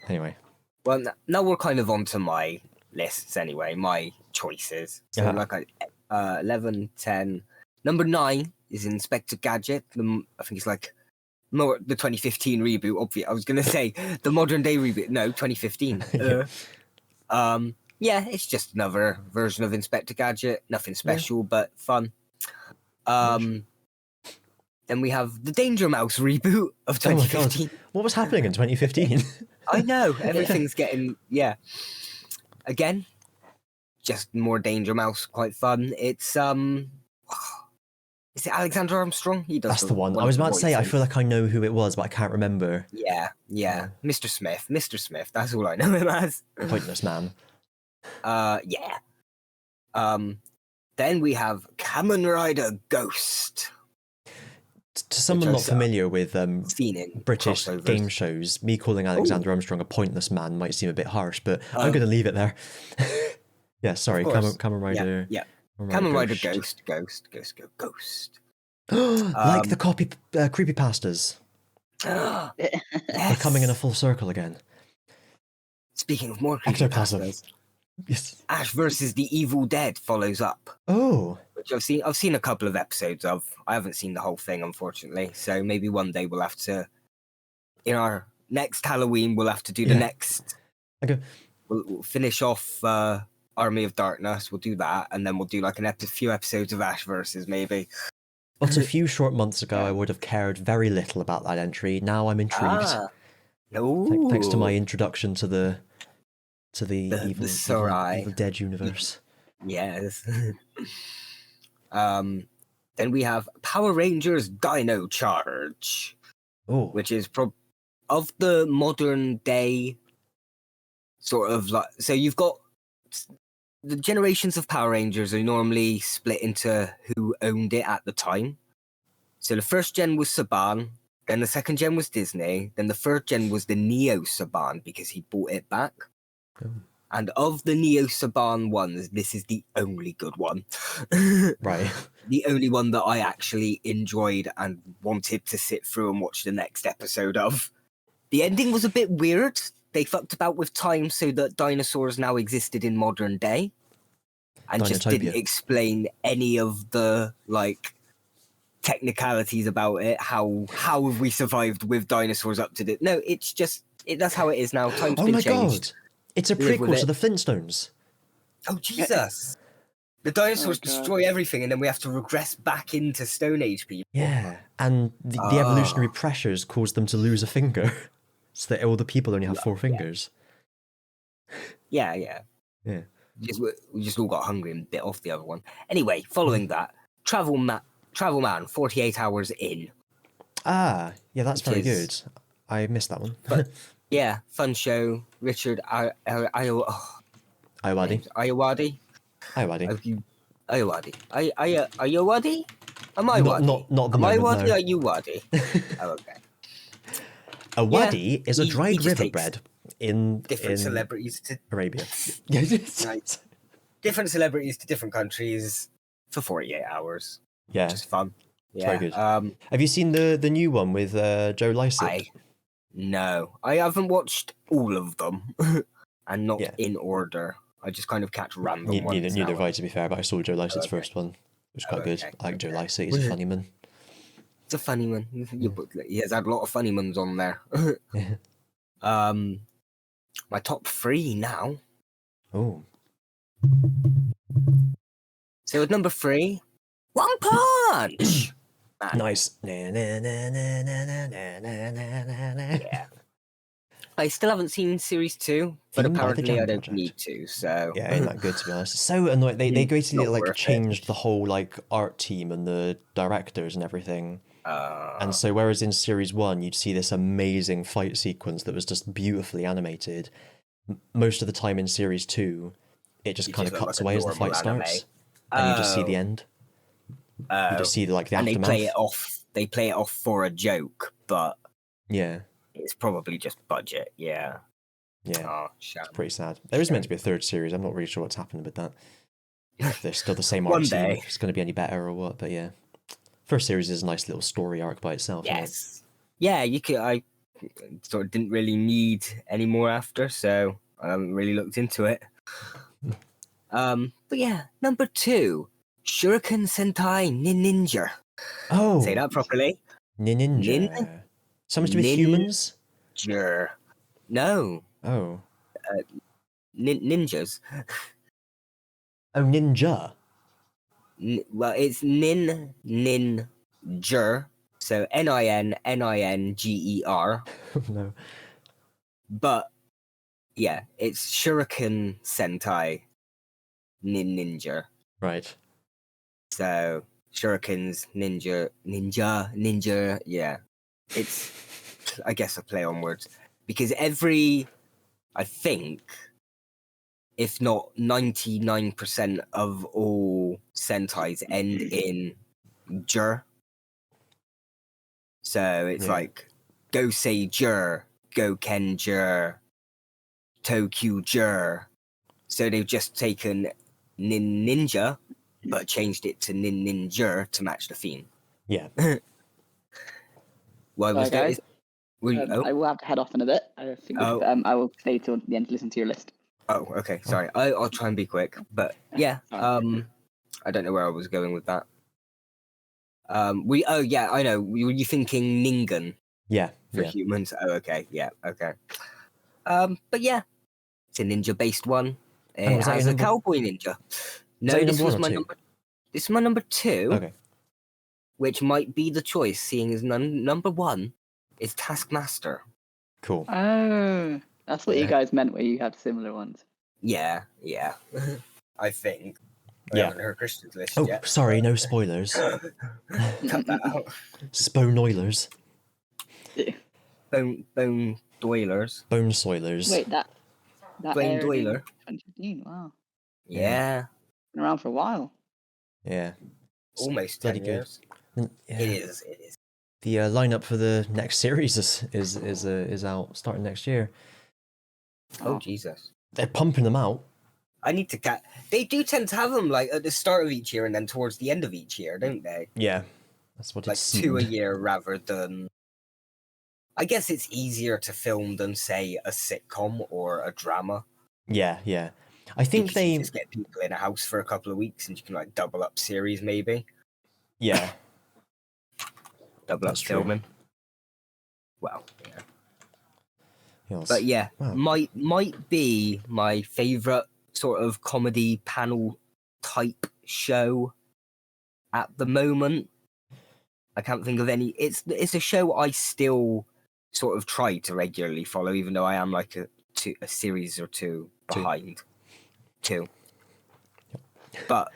Speaker 1: Anyway.
Speaker 2: Well, now we're kind of onto my lists anyway, my choices. So like 11, 10. Number 9 is Inspector Gadget. I think it's like more the 2015 reboot. Obviously, I was going to say the modern day reboot. No, 2015. Yeah, it's just another version of Inspector Gadget. Nothing special, but fun. Then we have the Danger Mouse reboot of 2015.
Speaker 1: Oh, what was happening in 2015?
Speaker 2: I know, everything's getting, again, just more Danger Mouse, quite fun. It's, is it Alexander Armstrong? He does.
Speaker 1: That's the one. I was about to say, I feel like I know who it was, but I can't remember.
Speaker 2: Yeah. Mr. Smith, that's all I know him as.
Speaker 1: Pointless man.
Speaker 2: Yeah. Then we have Kamen Rider Ghost.
Speaker 1: To someone not familiar with British
Speaker 2: crossovers.
Speaker 1: game shows, me calling Alexander Armstrong a pointless man might seem a bit harsh, but I'm going to leave it there. Yeah, sorry, Kamen Rider.
Speaker 2: Yeah. Kamen Rider Ghost.
Speaker 1: Like the creepypastas.
Speaker 2: Yes.
Speaker 1: They're coming in a full circle again.
Speaker 2: Speaking of more
Speaker 1: Ectoplasm.
Speaker 2: creepypastas,
Speaker 1: Yes.
Speaker 2: Ash versus the Evil Dead follows up.
Speaker 1: Oh.
Speaker 2: Which I've seen a couple of episodes of. I haven't seen the whole thing, unfortunately. So maybe one day we'll have to, in our next Halloween, we'll have to do the next.
Speaker 1: Okay.
Speaker 2: We'll finish off Army of Darkness. We'll do that, and then we'll do like few episodes of Ash versus maybe.
Speaker 1: But a few short months ago, I would have cared very little about that entry. Now I'm intrigued.
Speaker 2: No.
Speaker 1: Thanks to my introduction to the Evil Dead universe.
Speaker 2: Yes. Then we have Power Rangers Dino Charge, which is of the modern day sort of like. So you've got the generations of Power Rangers are normally split into who owned it at the time. So the first gen was Saban, then the second gen was Disney, then the third gen was the Neo Saban because he bought it back. And of the Neo Saban ones, this is the only good one.
Speaker 1: Right.
Speaker 2: The only one that I actually enjoyed and wanted to sit through and watch the next episode of. The ending was a bit weird. They fucked about with time so that dinosaurs now existed in modern day. And just didn't explain any of the, like, technicalities about it. How have we survived with dinosaurs up to this? No, it's just, that's how it is now. Time's been changed. Oh my god.
Speaker 1: It's a prequel to the Flintstones.
Speaker 2: Oh, Jesus. The dinosaurs destroy everything, and then we have to regress back into Stone Age people.
Speaker 1: Yeah, and the evolutionary pressures cause them to lose a finger, so that all the people only have 4 fingers.
Speaker 2: Yeah. We just all got hungry and bit off the other one. Anyway, following that, Travel Man, 48 Hours In.
Speaker 1: Yeah, that's very good. I missed that one.
Speaker 2: But, yeah, fun show. Richard Ayoade.
Speaker 1: Ayoade.
Speaker 2: Am I Wadi?
Speaker 1: Not the
Speaker 2: Am I
Speaker 1: moment,
Speaker 2: Wadi?
Speaker 1: no.
Speaker 2: Are you Wadi? Oh, okay.
Speaker 1: A wadi is a dried riverbed. in
Speaker 2: different celebrities to
Speaker 1: Arabia.
Speaker 2: Right. Different celebrities to different countries for 48 hours.
Speaker 1: Yeah,
Speaker 2: Just fun.
Speaker 1: it's
Speaker 2: Yeah.
Speaker 1: very good. Have you seen the new one with Joe Lycett?
Speaker 2: No, I haven't watched all of them, and not
Speaker 1: Yeah.
Speaker 2: in order. I just kind of catch random ones.
Speaker 1: Neither have I, to be fair, but I saw Joe Lycett's first one. It was quite good. I like Joe Lycett. He's a funny man.
Speaker 2: It's a funny one. He has had a lot of funny ones on there. My top 3 now.
Speaker 1: Oh.
Speaker 2: So at number 3, One Punch.
Speaker 1: Nice.
Speaker 2: Yeah. I still haven't seen series 2, but
Speaker 1: Themed by the
Speaker 2: apparently
Speaker 1: Jam
Speaker 2: I don't
Speaker 1: Project.
Speaker 2: need to. So
Speaker 1: Yeah, ain't that good, to be honest. It's so annoying. They basically
Speaker 2: Not
Speaker 1: like
Speaker 2: worth
Speaker 1: changed the whole like art team and the directors and everything.
Speaker 2: it.
Speaker 1: And so whereas in series 1 you'd see this amazing fight sequence that was just beautifully animated, most of the time in series 2 it just kind of cuts away as the fight starts, and you just see the end. You just see the
Speaker 2: and
Speaker 1: aftermath.
Speaker 2: They play it off for a joke, but
Speaker 1: Yeah.
Speaker 2: it's probably just budget. Yeah.
Speaker 1: Yeah.
Speaker 2: Oh, shame.
Speaker 1: It's pretty sad. There is meant to be a 3rd series. I'm not really sure what's happened with that. If they're still the same
Speaker 2: One
Speaker 1: art team,
Speaker 2: day.
Speaker 1: if it's going to be any better or what. But yeah, 1st series is a nice little story arc by itself. Isn't it?
Speaker 2: Yes. Yeah, you could. I sort of didn't really need any more after, so I haven't really looked into it. But yeah, number 2, Shuriken Sentai Ninja.
Speaker 1: Oh,
Speaker 2: Say that properly.
Speaker 1: Ninja. Something to do with humans?
Speaker 2: Ninja. No.
Speaker 1: Oh.
Speaker 2: Ninjas.
Speaker 1: Oh, ninja.
Speaker 2: Well, it's Ninja. So Ninninger.
Speaker 1: No.
Speaker 2: But yeah, it's Shuriken Sentai Ninja.
Speaker 1: Right.
Speaker 2: So Shurikens Ninja. Yeah, it's I guess a play on words, because I think, if not 99% of all Sentais end in Jur. So it's like Gosei Jur, Goken Jur, Tokyu Jur. So they've just taken Ninja, but changed it to Ninja to match the theme.
Speaker 1: Yeah.
Speaker 2: Why was that?
Speaker 3: Guys, I will have to head off in a bit. I think I will stay till the end to listen to your list.
Speaker 2: Oh, okay. Sorry. I'll try and be quick. But yeah, I don't know where I was going with that. I know. Were you thinking Ningen
Speaker 1: Yeah.
Speaker 2: for humans? Oh, okay. Yeah, okay. But yeah, it's a ninja-based one. It has a cowboy ninja. No, this was my number. This is my number 2.
Speaker 1: Okay.
Speaker 2: Which might be the choice, seeing as number 1 is Taskmaster.
Speaker 1: Cool.
Speaker 3: Oh, that's what you guys meant, where you had similar ones.
Speaker 2: Yeah. I think. I haven't heard Christian's list yet.
Speaker 1: Oh, sorry, no spoilers.
Speaker 2: Cut that out.
Speaker 1: Sponoilers.
Speaker 2: Bone Doilers.
Speaker 1: Bone soilers.
Speaker 3: Wait, that
Speaker 2: Blaine Doiler.
Speaker 3: 2015. Wow.
Speaker 2: Yeah.
Speaker 3: Been around for a while.
Speaker 1: Yeah.
Speaker 2: Almost
Speaker 1: bloody
Speaker 2: 10
Speaker 1: good.
Speaker 2: years.
Speaker 1: Yeah.
Speaker 2: It is.
Speaker 1: The lineup for the next series is out starting next year.
Speaker 2: Oh, Jesus.
Speaker 1: They're pumping them out.
Speaker 2: I need to get. They do tend to have them like at the start of each year and then towards the end of each year, don't they?
Speaker 1: Yeah, that's what
Speaker 2: like
Speaker 1: it's
Speaker 2: 2 a year rather than. I guess it's easier to film than, say, a sitcom or a drama.
Speaker 1: Yeah. I think
Speaker 2: because
Speaker 1: they
Speaker 2: you just get people in a house for a couple of weeks and you can like double up series maybe.
Speaker 1: Yeah.
Speaker 2: Double up filming. Well, yeah.
Speaker 1: Yes.
Speaker 2: But yeah,
Speaker 1: Wow.
Speaker 2: might be my favourite sort of comedy panel type show at the moment. I can't think of any. It's a show I still sort of try to regularly follow, even though I am like a series or two behind. Two. But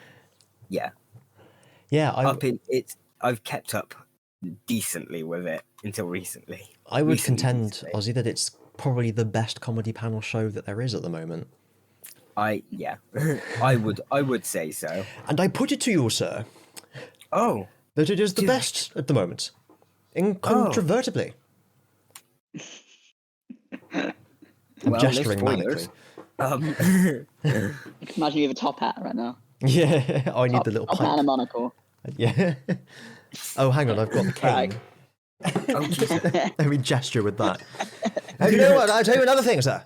Speaker 2: yeah.
Speaker 1: Yeah,
Speaker 2: I've kept up decently with it until recently.
Speaker 1: I would contend, Ozzy, that it's probably the best comedy panel show that there is at the moment.
Speaker 2: I would say so.
Speaker 1: And I put it to you, sir.
Speaker 2: Oh.
Speaker 1: That it is the best at the moment. Incontrovertibly. I'm
Speaker 2: Well,
Speaker 1: gesturing
Speaker 2: no
Speaker 1: manically.
Speaker 2: spoilers.
Speaker 3: I can imagine you with a top hat right now.
Speaker 1: Yeah, I need the little
Speaker 3: top hat and a
Speaker 1: pipe.
Speaker 3: monocle.
Speaker 1: Yeah. Oh, hang on, I've got the cane.
Speaker 3: Right.
Speaker 2: Oh, Jesus.
Speaker 1: Let me gesture with that. Oh, you know what? I'll tell you another thing, sir.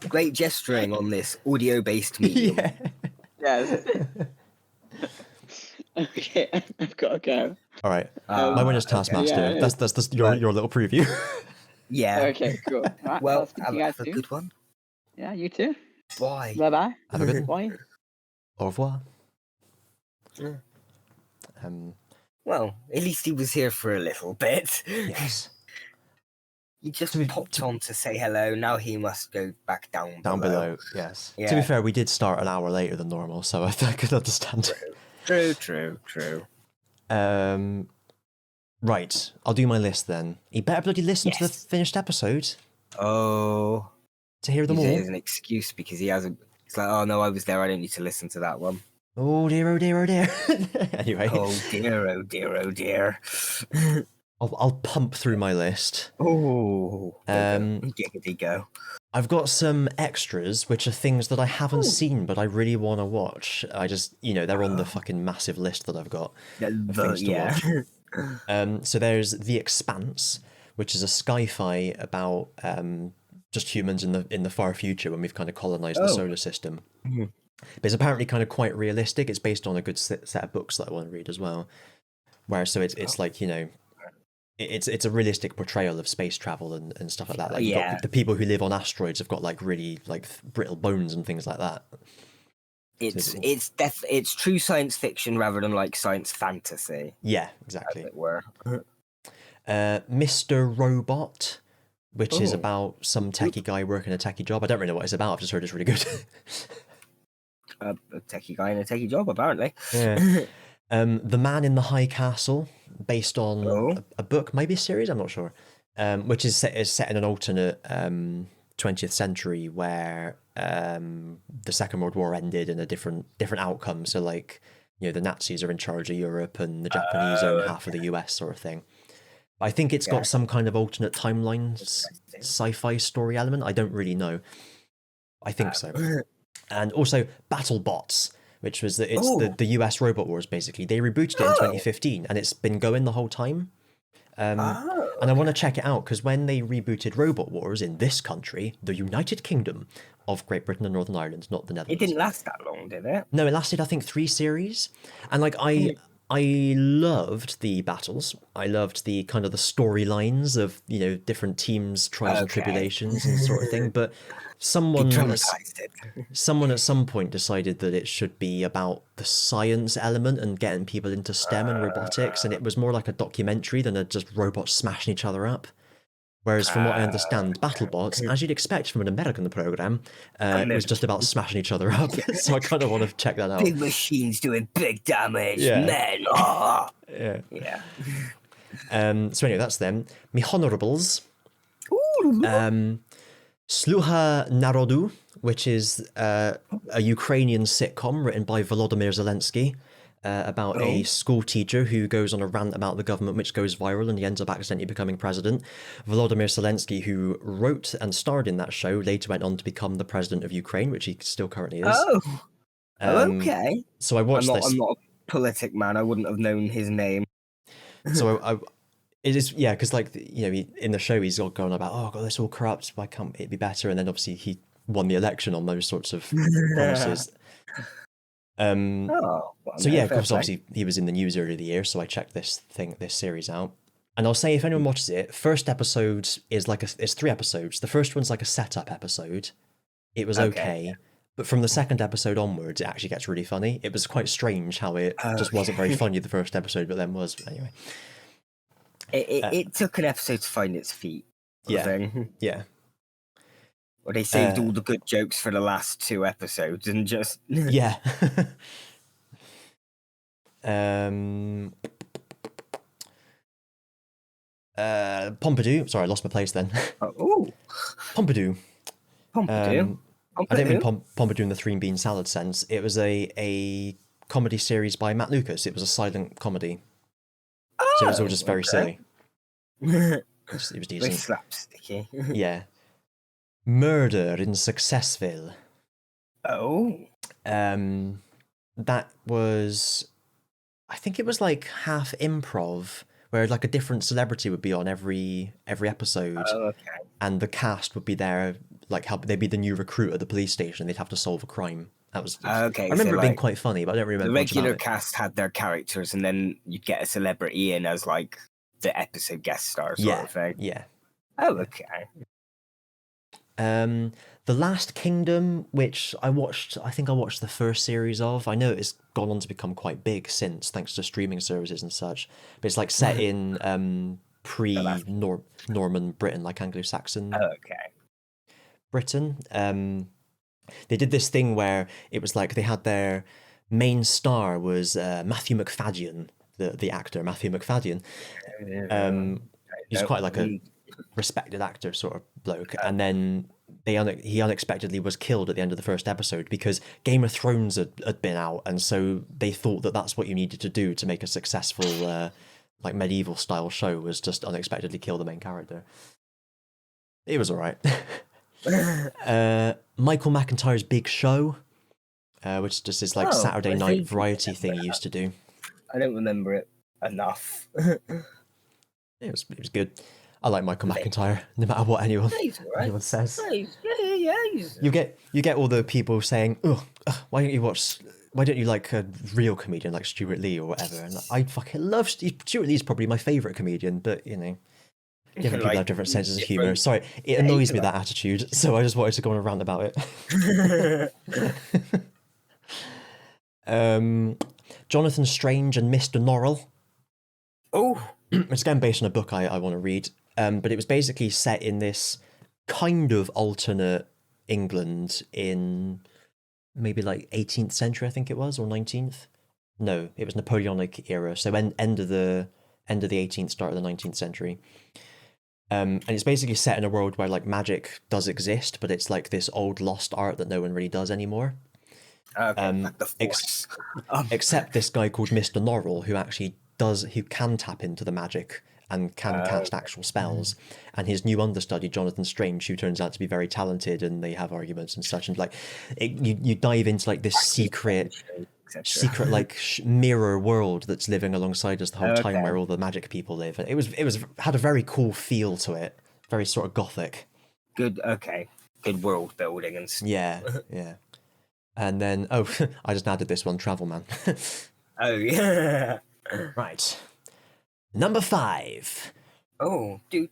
Speaker 2: Great gesturing on this audio-based medium.
Speaker 1: Yeah.
Speaker 3: Yes. Okay, I've got to go.
Speaker 1: All right. My winner's Taskmaster.
Speaker 3: Yeah,
Speaker 1: That's your little preview.
Speaker 2: Yeah.
Speaker 3: Okay, cool. All right,
Speaker 2: Well,
Speaker 3: I'll speak to you guys
Speaker 2: have a
Speaker 3: soon.
Speaker 2: good one.
Speaker 3: Yeah, you too.
Speaker 2: Bye.
Speaker 3: Bye-bye.
Speaker 1: Have a good one.
Speaker 3: Bye.
Speaker 1: Au revoir.
Speaker 2: Yeah.
Speaker 1: Um,
Speaker 2: Well, at least he was here for a little bit.
Speaker 1: yes.
Speaker 2: He just popped on to say hello. Now he must go back down
Speaker 1: below. Yes.
Speaker 2: Yeah.
Speaker 1: To be fair, we did start an hour later than normal, so I could understand.
Speaker 2: True.
Speaker 1: Right. I'll do my list then. You better bloody listen to the finished episode
Speaker 2: Oh.
Speaker 1: to hear them
Speaker 2: Use it
Speaker 1: all.
Speaker 2: as an excuse because he hasn't. It's like, oh no, I was there. I don't need to listen to that one.
Speaker 1: Oh dear, oh dear, oh dear. Anyway.
Speaker 2: Oh dear, oh dear, oh dear.
Speaker 1: I'll pump through my list.
Speaker 2: Oh. Giggity go.
Speaker 1: I've got some extras, which are things that I haven't seen, but I really want to watch. I just, they're on the fucking massive list that I've got of things to watch. So there's The Expanse, which is a sci-fi about just humans in the far future when we've kind of colonized the solar system.
Speaker 2: Mm-hmm.
Speaker 1: But it's apparently kind of quite realistic. It's based on a good set of books that I want to read as well. So it's like, it's a realistic portrayal of space travel and stuff like that. Like you've got the people who live on asteroids have got like really like brittle bones and things like that.
Speaker 2: It's true science fiction rather than like science fantasy.
Speaker 1: Yeah, exactly.
Speaker 2: As it were.
Speaker 1: Mr. Robot, which is about some techie guy working a techie job. I don't really know what it's about. I've just heard it's really good.
Speaker 2: A techie guy in a techie job, apparently.
Speaker 1: Yeah. The Man in the High Castle, based on a book, maybe a series, I'm not sure, which is set in an alternate 20th century where the Second World War ended and a different outcome. So like, the Nazis are in charge of Europe and the Japanese own half of the US sort of thing. I think it's got some kind of alternate timeline sci-fi story element. I don't really know. I think so. And also BattleBots, which was the US Robot Wars, basically. They rebooted it in 2015, and it's been going the whole time. And I want to check it out, because when they rebooted Robot Wars in this country, the United Kingdom of Great Britain and Northern Ireland, not the Netherlands.
Speaker 2: It didn't last that long, did it?
Speaker 1: No, it lasted, I think, 3 series. And like I loved the battles. I loved the kind of the storylines of, different teams' trials and tribulations and sort of thing. But someone at some point decided that it should be about the science element and getting people into STEM and robotics, and it was more like a documentary than just robots smashing each other up. Whereas from what I understand, BattleBots, as you'd expect from an American program, it was just about smashing each other up. So I kind of want to check that out.
Speaker 2: Big machines doing big damage, men. Oh. Yeah.
Speaker 1: So anyway, that's them. Me Honorables. Sluha Narodu, which is a Ukrainian sitcom written by Volodymyr Zelensky about a school teacher who goes on a rant about the government, which goes viral, and he ends up accidentally becoming president. Volodymyr Zelensky, who wrote and starred in that show, later went on to become the president of Ukraine, which he still currently is.
Speaker 2: Okay.
Speaker 1: So I watched this.
Speaker 2: I'm not a politic man. I wouldn't have known his name.
Speaker 1: So it is, because like, in the show he's all going about, oh god, this all corrupt, why can't it be better? And then obviously he won the election on those sorts of promises. Because obviously he was in the news earlier the year, so I checked this series out. And I'll say, if anyone watches it, first episode is it's 3 episodes. The first one's like a setup episode. It was okay. But from the second episode onwards, it actually gets really funny. It was quite strange how it just wasn't very funny the first episode, but then was. Anyway.
Speaker 2: It took an episode to find its feet.
Speaker 1: Yeah.
Speaker 2: Well, they saved all the good jokes for the last 2 episodes and just...
Speaker 1: Yeah. Pompidou. Sorry, I lost my place then. Pompidou.
Speaker 2: Pompidou?
Speaker 1: I didn't mean Pompidou in the 3 bean salad sense. It was a comedy series by Matt Lucas. It was a silent comedy. So it was all just very silly. It was decent.
Speaker 2: Very slapsticky.
Speaker 1: Yeah. Murder in Successville.
Speaker 2: Oh.
Speaker 1: That was, I think it was like half improv, where like a different celebrity would be on every episode,
Speaker 2: Oh, okay.
Speaker 1: and the cast would be there, like they'd be the new recruit at the police station. They'd have to solve a crime. That was
Speaker 2: Okay.
Speaker 1: I remember
Speaker 2: so,
Speaker 1: it being quite funny, but I don't remember
Speaker 2: the
Speaker 1: much about
Speaker 2: regular
Speaker 1: it.
Speaker 2: cast had their characters, and then you'd get a celebrity in as like the episode guest star sort of thing.
Speaker 1: Yeah.
Speaker 2: Oh, okay.
Speaker 1: The Last Kingdom, which I think I watched the first series of. I know it's gone on to become quite big since, thanks to streaming services and such. But it's like set in pre-Norman Britain, like Anglo-Saxon
Speaker 2: Okay.
Speaker 1: Britain. They did this thing where it was like they had their main star was Matthew Macfadyen, the actor Matthew Macfadyen. He's quite like a respected actor sort of bloke, and then he unexpectedly was killed at the end of the first episode because Game of Thrones had been out, and so they thought that that's what you needed to do to make a successful like medieval style show, was just unexpectedly kill the main character. It was all right. Michael McIntyre's Big Show, which just is like Saturday night variety thing he used to do.
Speaker 2: I don't remember it enough.
Speaker 1: It was good. I like Michael McIntyre, no matter what anyone says. You get all the people saying, why don't you like a real comedian like Stuart Lee or whatever? And I fucking love Stuart Lee's probably my favourite comedian, but you know, different people have different senses of humour. Sorry, it annoys me, that attitude, so I just wanted to go on a rant about it. Jonathan Strange and Mr. Norrell.
Speaker 2: Oh.
Speaker 1: It's again based on a book I want to read. But it was basically set in this kind of alternate England in maybe like 18th century, I think it was, or 19th. No, it was Napoleonic era. So end of the 18th, start of the 19th century. And it's basically set in a world where like magic does exist, but it's like this old lost art that no one really does anymore.
Speaker 2: Okay, the Force.
Speaker 1: Except this guy called Mr. Norrell, who can tap into the magic and can cast actual spells, and his new understudy Jonathan Strange, who turns out to be very talented, and they have arguments and such, and like you dive into like this secret like mirror world that's living alongside us the whole time, where all the magic people live. And it was had a very cool feel to it, very sort of gothic. Good
Speaker 2: World building and stuff.
Speaker 1: Yeah. And then I just added this one, Travel Man.
Speaker 2: Oh yeah.
Speaker 1: Right. Number 5.
Speaker 2: Oh, do.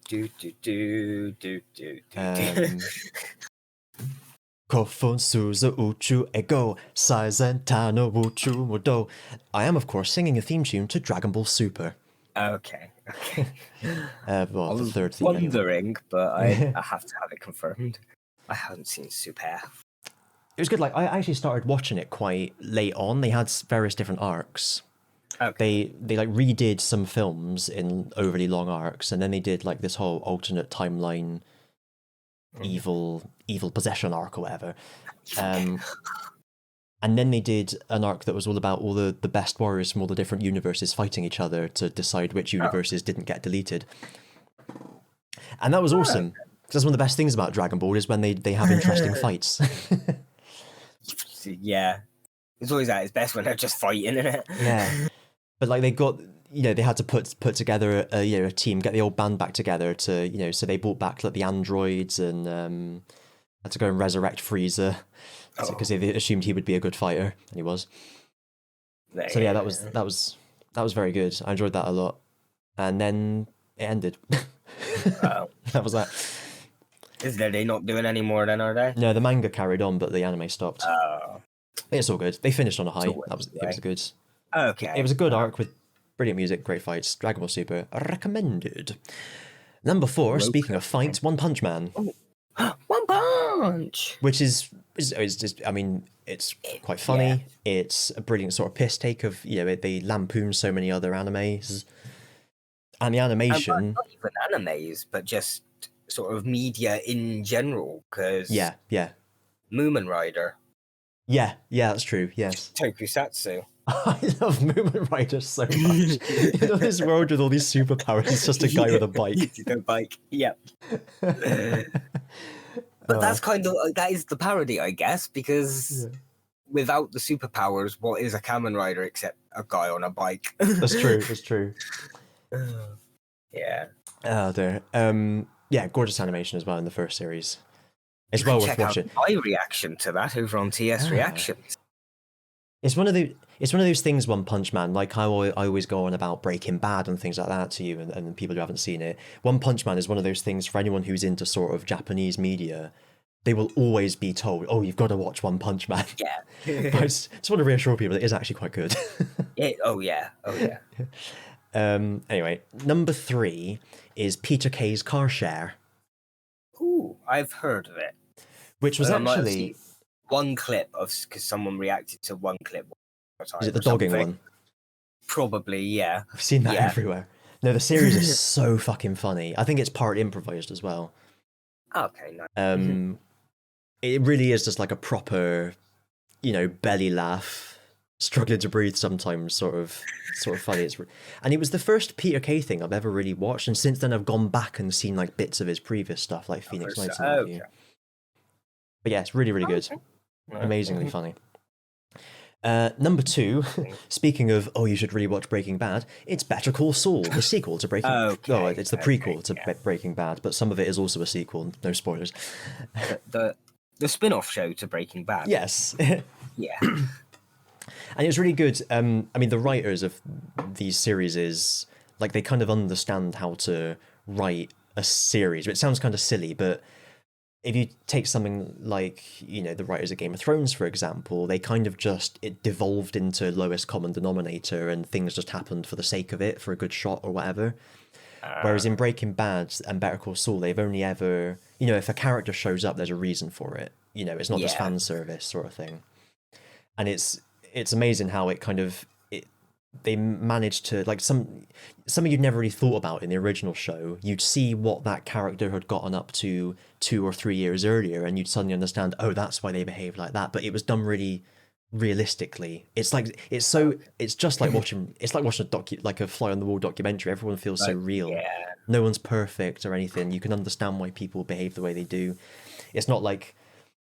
Speaker 1: Kofun suzu uchu ego saizentano uchu modo. I am, of course, singing a theme tune to Dragon Ball Super.
Speaker 2: Okay.
Speaker 1: Well,
Speaker 2: I
Speaker 1: the
Speaker 2: was
Speaker 1: third theme.
Speaker 2: wondering,
Speaker 1: anyway.
Speaker 2: but I have to have it confirmed. I haven't seen Super.
Speaker 1: It was good. Like, I actually started watching it quite late on. They had various different arcs.
Speaker 2: Okay.
Speaker 1: They like redid some films in overly long arcs, and then they did like this whole alternate timeline evil possession arc or whatever. And then they did an arc that was all about all the best warriors from all the different universes fighting each other to decide which universes didn't get deleted. And that was awesome. That's one of the best things about Dragon Ball, is when they have interesting fights.
Speaker 2: Yeah. It's always at its best when they're just fighting, isn't it?
Speaker 1: Yeah. But like they had to put together a team, get the old band back together to, so they brought back like the androids and had to go and resurrect Frieza because they assumed he would be a good fighter, and he was. So yeah, that was very good. I enjoyed that a lot. And then it ended. That was that.
Speaker 2: They not doing any more then, are they?
Speaker 1: No, the manga carried on, but the anime stopped. It's all good. They finished on a high. It was good.
Speaker 2: Okay.
Speaker 1: It was a good arc with brilliant music, great fights. Dragon Ball Super recommended. Number 4. Speaking of fights, One Punch Man.
Speaker 2: One Punch.
Speaker 1: Which is just, I mean, it's quite funny. Yeah. It's a brilliant sort of piss take of they lampoon so many other animes, and the animation.
Speaker 2: Not even animes, but just sort of media in general. Because
Speaker 1: yeah.
Speaker 2: Moomin Rider.
Speaker 1: Yeah, that's true. Yes.
Speaker 2: Tokusatsu.
Speaker 1: I love Moomin Rider so much. This world with all these superpowers, it's just a guy with a bike.
Speaker 2: A bike, yep. But that's kind of that is the parody, I guess, because without the superpowers, what is a Kamen Rider except a guy on a bike?
Speaker 1: That's true. That's true.
Speaker 2: Yeah.
Speaker 1: Oh dear. Yeah, gorgeous animation as well in the first series. It's well worth
Speaker 2: Check
Speaker 1: watching.
Speaker 2: out my reaction to that over on TS Reactions.
Speaker 1: It's one of those things, One Punch Man, like how I always go on about Breaking Bad and things like that to you and people who haven't seen it. One Punch Man is one of those things for anyone who's into sort of Japanese media. They will always be told, oh, you've got to watch One Punch Man.
Speaker 2: Yeah.
Speaker 1: But I just want to reassure people that it is actually quite good.
Speaker 2: Oh, yeah.
Speaker 1: Anyway, number 3 is Peter Kay's Car Share.
Speaker 2: Ooh, I've heard of it.
Speaker 1: Which was actually...
Speaker 2: one clip of, because someone reacted to one clip.
Speaker 1: Is it the dogging one?
Speaker 2: Probably, yeah.
Speaker 1: I've seen that everywhere. No, the series is so fucking funny. I think it's part improvised as well.
Speaker 2: Okay, nice.
Speaker 1: It really is just like a proper, belly laugh, struggling to breathe sometimes, sort of funny. And it was the first Peter Kay thing I've ever really watched, and since then I've gone back and seen like bits of his previous stuff, like Phoenix Nights and what have you. But yeah, it's really, really good. Amazingly funny. Number 2, speaking of, you should really watch Breaking Bad, it's Better Call Saul, the sequel to Breaking Bad. Oh, it's the prequel to Breaking Bad, but some of it is also a sequel, no spoilers.
Speaker 2: The spin-off show to Breaking Bad.
Speaker 1: Yes.
Speaker 2: Yeah.
Speaker 1: And it's really good. I mean, the writers of these series like, they kind of understand how to write a series. It sounds kind of silly, but if you take something like, the writers of Game of Thrones, for example, they kind of it devolved into lowest common denominator and things just happened for the sake of it, for a good shot or whatever. Whereas in Breaking Bad and Better Call Saul, they've only ever, if a character shows up, there's a reason for it. It's not just fan service sort of thing. And it's amazing how it kind of, they managed to, like, something you'd never really thought about in the original show. You'd see what that character had gotten up to 2 or 3 years earlier, and you'd suddenly understand, oh, that's why they behaved like that. But it was done really realistically. It's just like watching, a fly on the wall documentary. Everyone feels so real.
Speaker 2: Yeah.
Speaker 1: No one's perfect or anything. You can understand why people behave the way they do. It's not like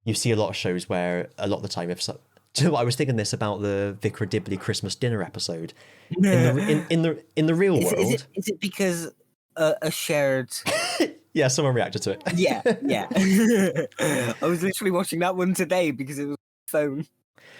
Speaker 1: you see a lot of shows where a lot of the time, I was thinking this about the Vicar Dibley Christmas dinner episode. In the real world,
Speaker 2: is it because a shared?
Speaker 1: Yeah, someone reacted to it.
Speaker 2: Yeah. I was literally watching that one today because it was phone.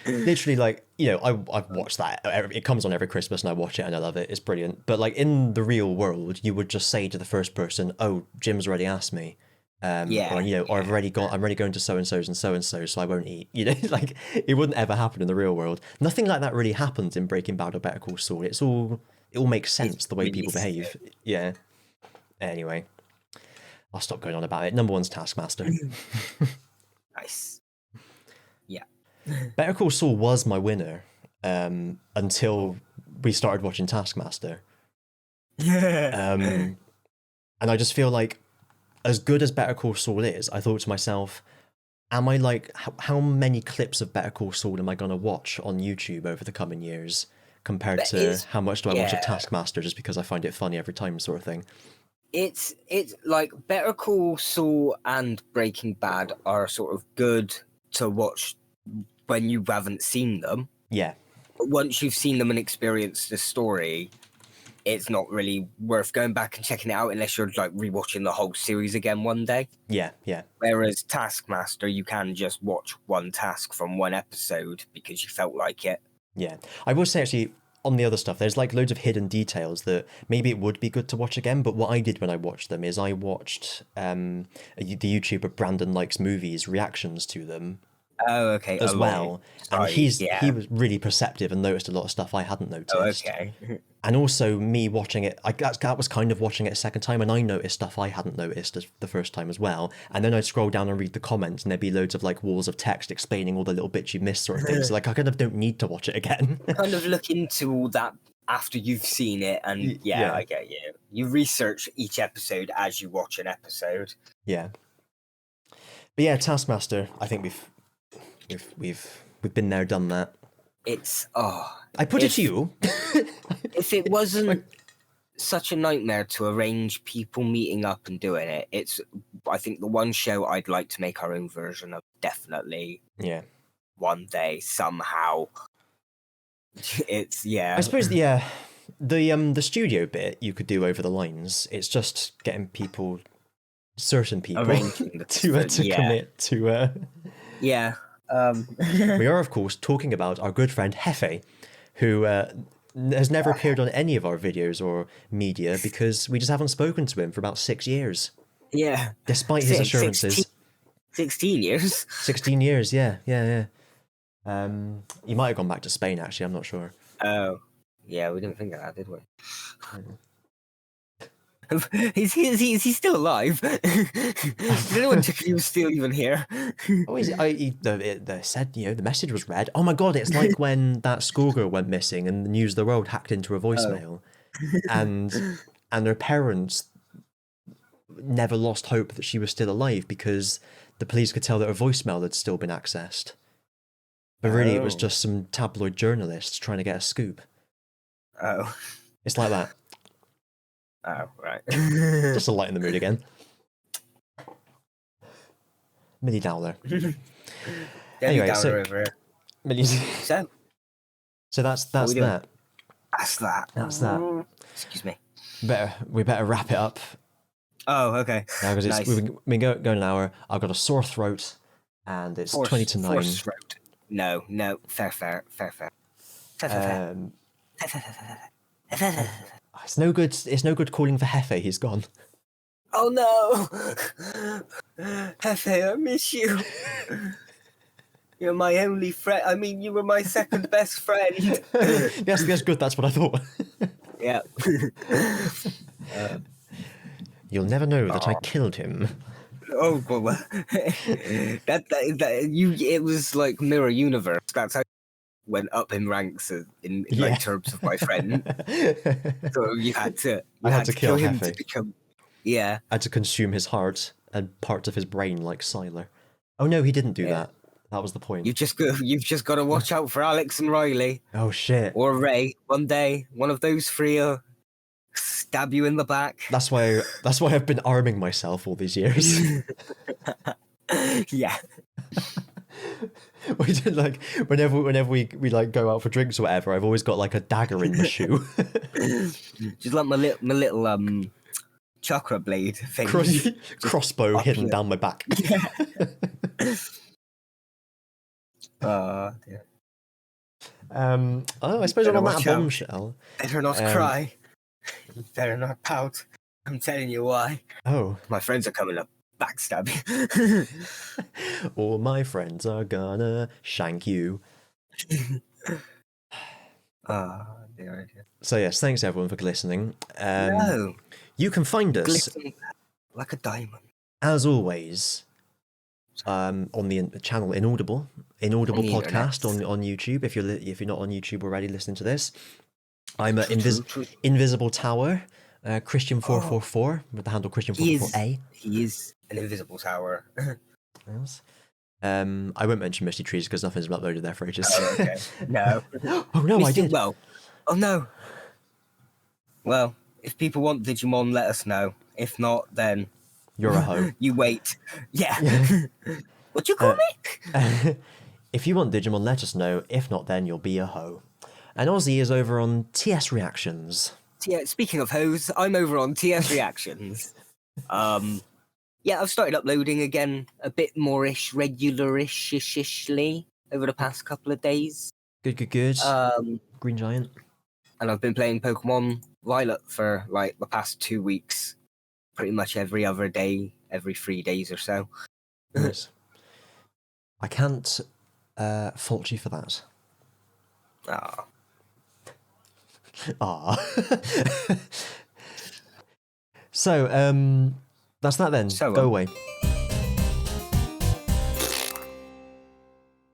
Speaker 1: Literally, I've watched that. It comes on every Christmas, and I watch it, and I love it. It's brilliant. But in the real world, you would just say to the first person, "Oh, Jim's already asked me." Or I'm already going to so and so's and so, so I won't eat. It wouldn't ever happen in the real world. Nothing like that really happens in Breaking Bad or Better Call Saul. It all makes sense the way people behave. Yeah. Anyway, I'll stop going on about it. Number 1's Taskmaster.
Speaker 2: Nice. Yeah.
Speaker 1: Better Call Saul was my winner until we started watching Taskmaster. And I just feel like, as good as Better Call Saul is, I thought to myself, am I how many clips of Better Call Saul am I going to watch on YouTube over the coming years compared to how much do I watch of Taskmaster just because I find it funny every time, sort of thing?
Speaker 2: It's like Better Call Saul and Breaking Bad are sort of good to watch when you haven't seen them.
Speaker 1: Yeah.
Speaker 2: But once you've seen them and experienced the story, it's not really worth going back and checking it out unless you're rewatching the whole series again one day.
Speaker 1: Yeah.
Speaker 2: Whereas Taskmaster, you can just watch one task from one episode because you felt like it.
Speaker 1: Yeah. I will say, actually, on the other stuff, there's loads of hidden details that maybe it would be good to watch again. But what I did when I watched them is I watched the YouTuber Brandon Likes Movies reactions to them.
Speaker 2: Oh, okay.
Speaker 1: As well. And he was really perceptive and noticed a lot of stuff I hadn't noticed.
Speaker 2: Oh, okay.
Speaker 1: And also me watching it, that was kind of watching it a second time, and I noticed stuff I hadn't noticed the first time as well. And then I'd scroll down and read the comments, and there'd be loads of walls of text explaining all the little bits you missed, sort of thing. So I kind of don't need to watch it again.
Speaker 2: Kind of look into all that after you've seen it, and I get you. You research each episode as you watch an episode.
Speaker 1: Yeah. But yeah, Taskmaster, I think we've been there, done that.
Speaker 2: It's
Speaker 1: I put it to you.
Speaker 2: If it wasn't such a nightmare to arrange people meeting up and doing it. It's, I think, the one show I'd like to make our own version of, definitely.
Speaker 1: Yeah.
Speaker 2: One day, somehow. It's, yeah.
Speaker 1: I suppose, the studio bit you could do over the lines. It's just getting people, certain people, to commit to...
Speaker 2: Yeah.
Speaker 1: We are, of course, talking about our good friend Jefe, who has never appeared on any of our videos or media because we just haven't spoken to him for about 6 years.
Speaker 2: Yeah.
Speaker 1: Despite his assurances.
Speaker 2: 16 years?
Speaker 1: 16 years, yeah. He might have gone back to Spain, actually, I'm not sure.
Speaker 2: Oh. Yeah, we didn't think of that, did we? Is he still alive? Did anyone check if he was still even here?
Speaker 1: Oh, they said, the message was read. Oh my god, it's like when that schoolgirl went missing and the News of the World hacked into her voicemail. And her parents never lost hope that she was still alive because the police could tell that her voicemail had still been accessed. But really, it was just some tabloid journalists trying to get a scoop.
Speaker 2: Oh.
Speaker 1: It's like that.
Speaker 2: Oh, right.
Speaker 1: Just to lighten the mood again. Millie Dowler. Anyway, so that's that. That's that.
Speaker 2: Excuse me.
Speaker 1: We better wrap it up.
Speaker 2: Oh, okay.
Speaker 1: Now, because
Speaker 2: nice.
Speaker 1: we've been going an hour. I've got a sore throat, and it's 20 to 9.
Speaker 2: Throat. No. Fair.
Speaker 1: It's no good. It's no good calling for Jefe. He's gone.
Speaker 2: Oh no, Jefe, I miss you. You're my only friend. I mean, you were my second best friend.
Speaker 1: Yes, good. That's what I thought.
Speaker 2: Yeah.
Speaker 1: You'll never know that I killed him.
Speaker 2: Oh, well, it was like mirror universe. That's how went up in ranks in like terms of my friend. So you had to kill him
Speaker 1: Jefe.
Speaker 2: to become. Yeah.
Speaker 1: I had to consume his heart and parts of his brain like Siler. Oh no, he didn't do that. That was the point.
Speaker 2: You've just got to watch out for Alex and Riley.
Speaker 1: Oh shit.
Speaker 2: Or Ray. One day, one of those three will stab you in the back.
Speaker 1: That's why I've been arming myself all these years.
Speaker 2: Yeah.
Speaker 1: We did like whenever we like go out for drinks or whatever, I've always got like a dagger in my shoe.
Speaker 2: Just like my little chakra blade thing.
Speaker 1: Crossbow hidden down my back.
Speaker 2: Yeah. Dear.
Speaker 1: I suppose on that bombshell.
Speaker 2: Better not cry. Better not pout. I'm telling you why.
Speaker 1: Oh.
Speaker 2: My friends are coming up. Backstab you.
Speaker 1: All my friends are gonna shank you.
Speaker 2: Dear.
Speaker 1: So yes, thanks everyone for listening.
Speaker 2: No.
Speaker 1: You can find us
Speaker 2: Glisten like a diamond.
Speaker 1: as always on the channel Inaudible podcast on YouTube. If you're not on YouTube already listening to this, I'm at Invisible Tower. Christian 444 with the handle Christian 444A.
Speaker 2: He is an invisible tower.
Speaker 1: Yes. I won't mention Misty Trees because nothing's been uploaded there for ages.
Speaker 2: Oh, okay. No.
Speaker 1: Oh no, I did.
Speaker 2: Oh no. Well, if people want Digimon, let us know. If not, then
Speaker 1: you're a hoe.
Speaker 2: You wait. Yeah. What you call me?
Speaker 1: If you want Digimon, let us know. If not, then you'll be a hoe. And Ozzy is over on TS Reactions.
Speaker 2: Yeah, speaking of hoes, I'm over on TS Reactions. Yeah, I've started uploading again a bit more-ish, regular-ish-ishly over the past couple of days.
Speaker 1: Good. Green Giant.
Speaker 2: And I've been playing Pokemon Violet for like the past 2 weeks. Pretty much every other day, every 3 days or so.
Speaker 1: Nice. I can't fault you for that. So, that's that then. Go away.